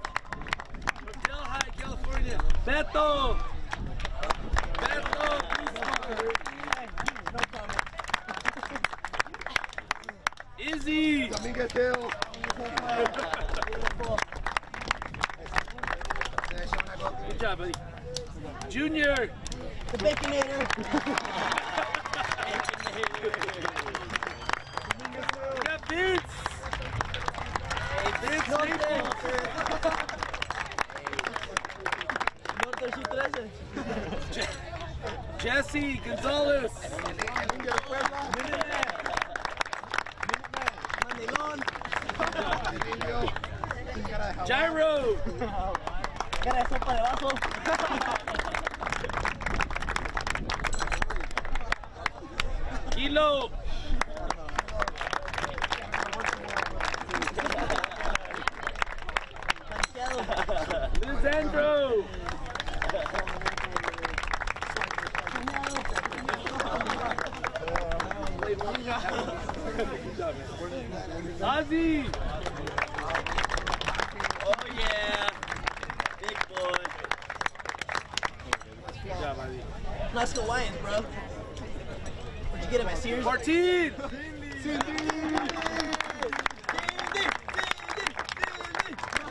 From Delhi, California. Beto. No comment. Izzy. Dominguez Hill. Good job, buddy. Junior. The Baconator. We got Vince. Vince Staples. Jesse Gonzalez. Gyro. Cara de sopa debajo. Kilo. Lisandro. Ozzy. Oh yeah. Big boy. Good job, Ozzy. That's Hawaiians, bro. Where'd you get him at Sears? Martin.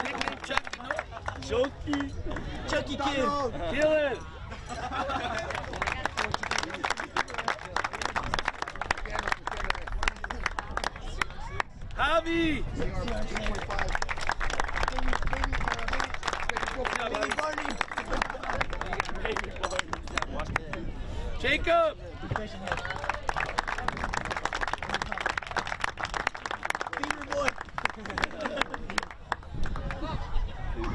Nickname Chucky, no? Chucky Kid. Dylan. Javi. Jacob. Fever boy.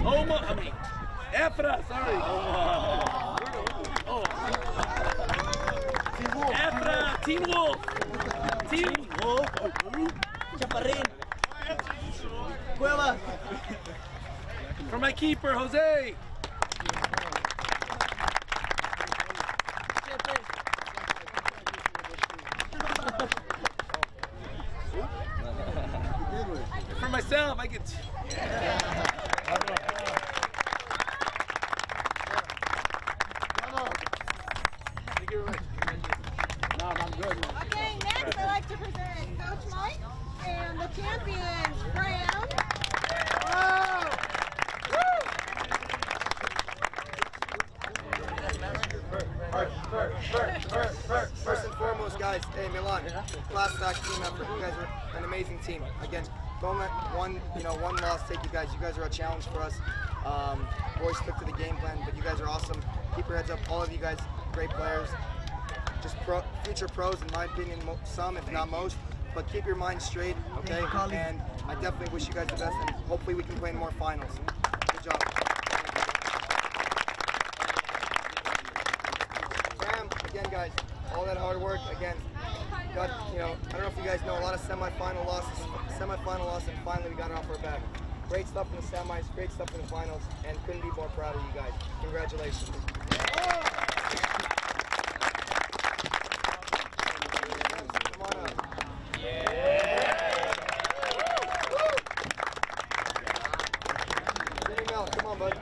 Oma. I mean, Efra, sorry. Efra, Team Wolf. Team Wolf. Chaparrín. Cueva. For my keeper, Jose. For myself, I get. Thank you very much. No, I'm good. Okay, next I'd like to present Coach Mike and the champions, Fram. First and foremost, guys, hey Milan, class act team effort. You guys are an amazing team. Again, don't let one loss take you guys. You guys are a challenge for us. Boys stuck to the game plan, but you guys are awesome. Keep your heads up. All of you guys, great players. Just future pros, in my opinion, some if not most. But keep your mind straight, okay? And I definitely wish you guys the best, and hopefully we can play in more finals. Good job. Fram, again, guys, all that hard work, again, got, I don't know if you guys know, a lot of semifinal losses, and finally we got it off our back. Great stuff in the semis, great stuff in the finals, and couldn't be more proud of you guys. Congratulations. Come on up. Jenny Mel, come on, bud.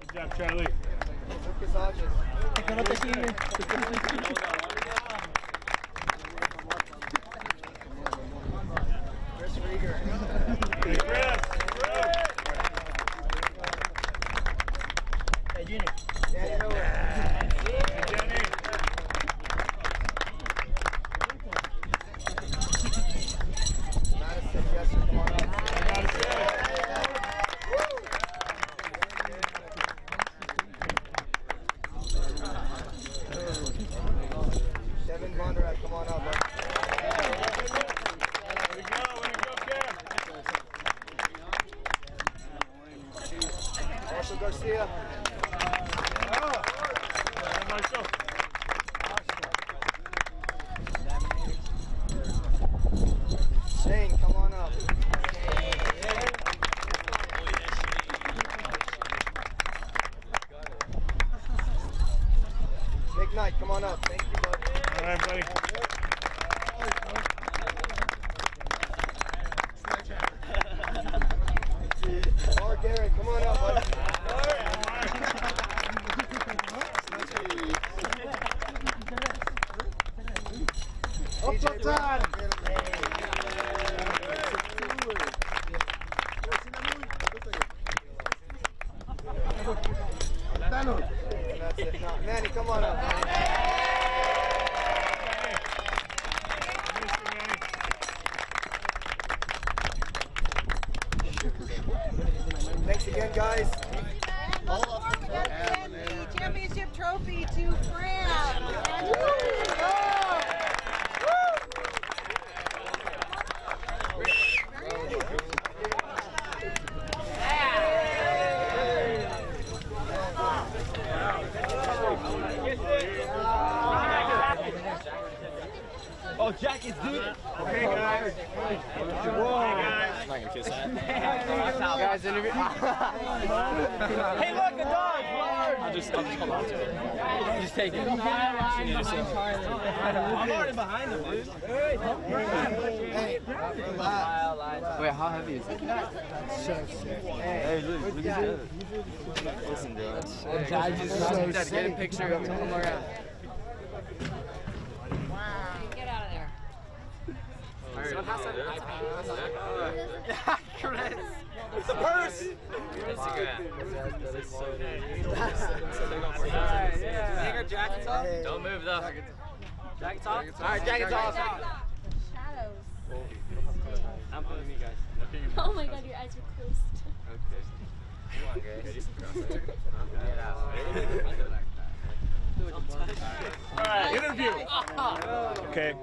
Good job, Charlie. Chris Rieger. Hey, Chris. Hey, Junior. Danny Miller. Hey, Jenny. Madison Jesser, come on up. Devin Vondrack, come on up. Bud. Way to go, Kev. Marshall Garcia. Marshall. Shane, come on up. Nick Knight, come on up. Thank you, bud. All right, buddy. Mark Aaron, come on up, bud. TJ Brown. That's it. No, Manny, come on up. Thanks again, guys. The championship trophy to Fram. Oh, Jackets, dude. Okay, guys. Whoa. Hey, guys. I'm not gonna kiss that. Guys, interview. Hey, look, a dog. I'll just hold on to it. Just take it. I'm already behind him, dude. Hey, Wait, how heavy is it? Hey, look at this. Listen, dude. Get a picture of him around. Get out of there. Chris! It's a purse! Instagram. Take our jackets off. Don't move though. Jackets off? Alright, jackets off. Shadows. I'm putting you guys. Oh my god, your eyes are closed. Okay. Come on, guys. Get out. All right, interview. Okay.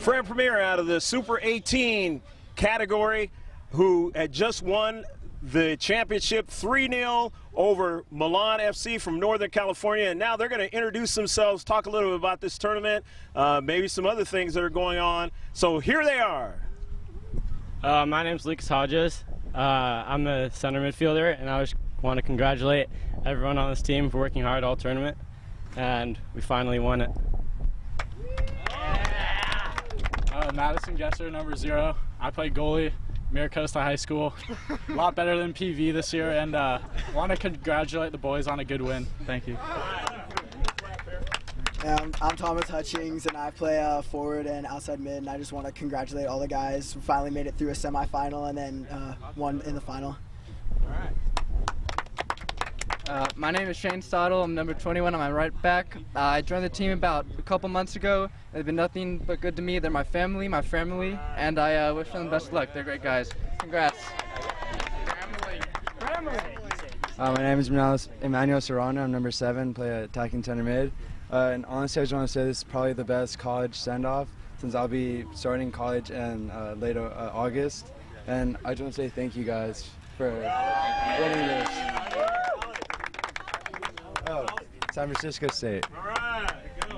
Fram Premier out of the Super 18 category, who had just won the championship 3-0 over Milan FC from Northern California, and now they're going to introduce themselves, talk a little bit about this tournament, maybe some other things that are going on. So here they are. My name's Lucas Hodges. I'm the center midfielder, and I just want to congratulate everyone on this team for working hard all tournament, and we finally won it. Madison Gesser, number 0. I play goalie, Miracosta High School. A lot better than PV this year, and want to congratulate the boys on a good win. Thank you. I'm Thomas Hutchings, and I play forward and outside mid, and I just want to congratulate all the guys who finally made it through a semifinal and then won in the final. All right. My name is Shane Stottle. I'm number 21 on my right back. I joined the team about a couple months ago. They've been nothing but good to me. They're my family, and I wish them the best of luck. They're great guys. Congrats. My name is Emmanuel Serrano. I'm number 7, play attacking center mid. And honestly, I just want to say this is probably the best college send-off since I'll be starting college in late August. And I just want to say thank you guys for winning this. Oh, San Francisco State. All right, go.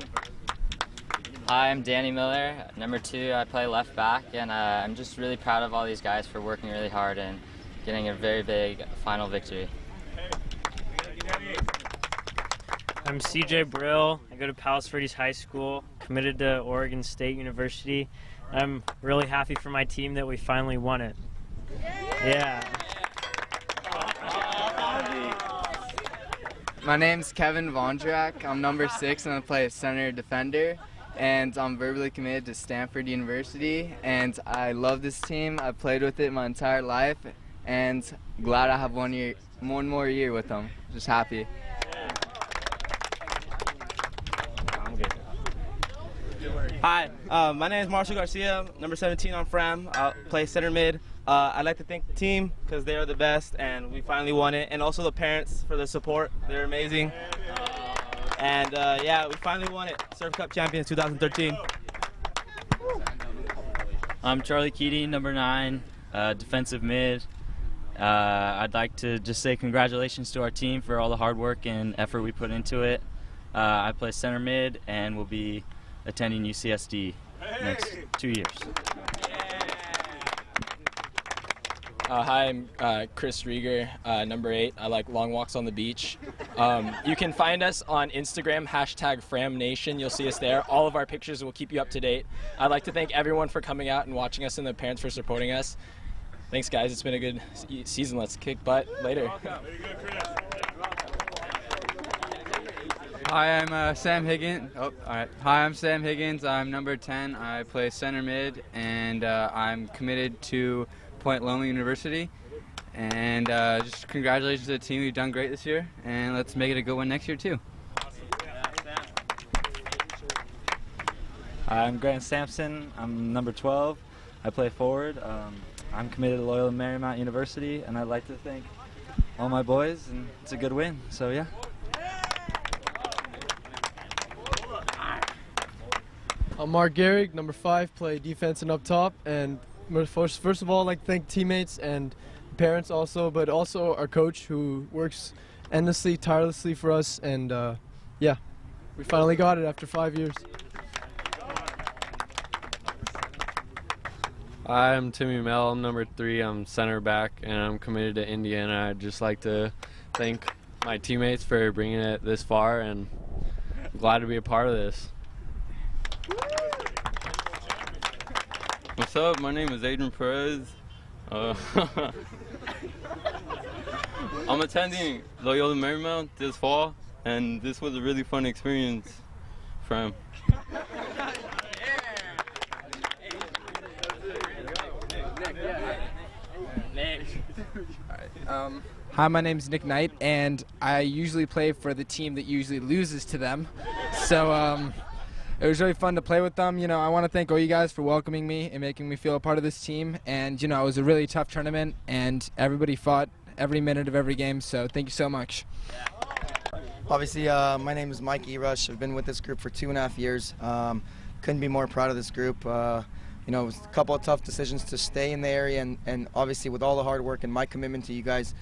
Hi, I'm Danny Miller, number 2. I play left back, and I'm just really proud of all these guys for working really hard and getting a very big final victory. I'm CJ Brill. I go to Palos Verdes High School, committed to Oregon State University. I'm really happy for my team that we finally won it. Yeah. My name's Kevin Vondrak. I'm number 6 and I play center defender. And I'm verbally committed to Stanford University. And I love this team. I've played with it my entire life. And glad I have one more year with them. Just happy. Hi, my name is Marshall Garcia, number 17 on Fram. I play center mid. I'd like to thank the team because they are the best and we finally won it, and also the parents for the support. They're amazing. And yeah, we finally won it. Surf Cup champions 2013. I'm Charlie Keating, number 9, defensive mid. I'd like to just say congratulations to our team for all the hard work and effort we put into it. I play center mid and will be attending UCSD next 2 years. Hi, I'm Chris Rieger, number 8. I like long walks on the beach. You can find us on Instagram, #FramNation. You'll see us there. All of our pictures will keep you up to date. I'd like to thank everyone for coming out and watching us and the parents for supporting us. Thanks, guys. It's been a good season. Let's kick butt later. Hi, I'm Sam Higgins. Hi, I'm Sam Higgins. I'm number 10. I play center mid, and I'm committed to Point Loma University. And just congratulations to the team. We've done great this year, and let's make it a good one next year too. I'm Grant Sampson. I'm number 12. I play forward. I'm committed to Loyola Marymount University, and I'd like to thank all my boys, and it's a good win. So yeah. I'm Mark Gehrig, number 5, play defense and up top. And first of all, I'd like to thank teammates and parents also, but also our coach who works endlessly, tirelessly for us. And yeah, we finally got it after 5 years. I'm Timmy Mel. I'm number 3. I'm center back, and I'm committed to Indiana. I'd just like to thank my teammates for bringing it this far, and I'm glad to be a part of this. What's up? My name is Adrian Perez. I'm attending Loyola Marymount this fall, and this was a really fun experience. Fram. Hi, my name's Nick Knight, and I usually play for the team that usually loses to them. So it was really fun to play with them. You know, I want to thank all you guys for welcoming me and making me feel a part of this team. And, you know, it was a really tough tournament, and everybody fought every minute of every game. So thank you so much. Obviously, my name is Mike Erush. I've been with this group for 2.5 years. Couldn't be more proud of this group. You know, it was a couple of tough decisions to stay in the area, and obviously with all the hard work and my commitment to you guys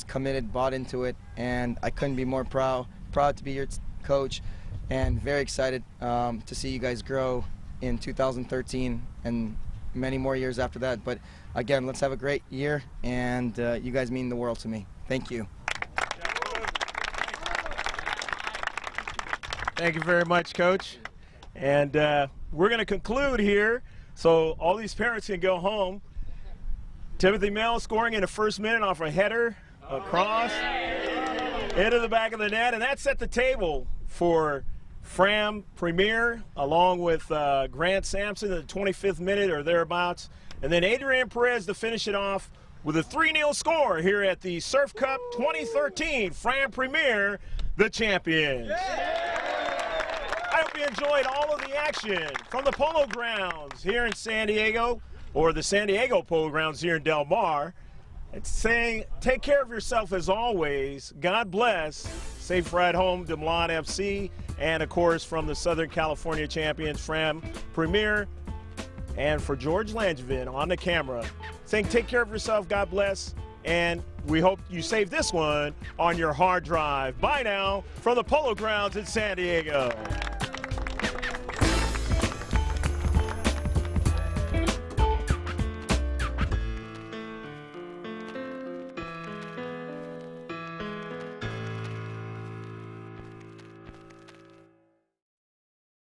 committed, bought into it, and I couldn't be more proud to be your coach, and very excited to see you guys grow in 2013 and many more years after that. But again, let's have a great year, and you guys mean the world to me. Thank you. Thank you very much, Coach. And we're going to conclude here, so all these parents can go home. Timothy Mel scoring in the first minute off a header, across, into the back of the net, and that set the table for Fram Premier, along with Grant Sampson in the 25th minute or thereabouts. And then Adrian Perez to finish it off with a 3-0 score here at the Surf Cup 2013 Fram Premier, the champions. I hope you enjoyed all of the action from the Polo Grounds here in San Diego, or the San Diego Polo Grounds here in Del Mar. And saying, take care of yourself as always. God bless. Safe ride home to Milan FC. And, of course, from the Southern California champions, Fram Premier. And for George Langevin on the camera, saying take care of yourself, God bless. And we hope you save this one on your hard drive. Bye now from the Polo Grounds in San Diego.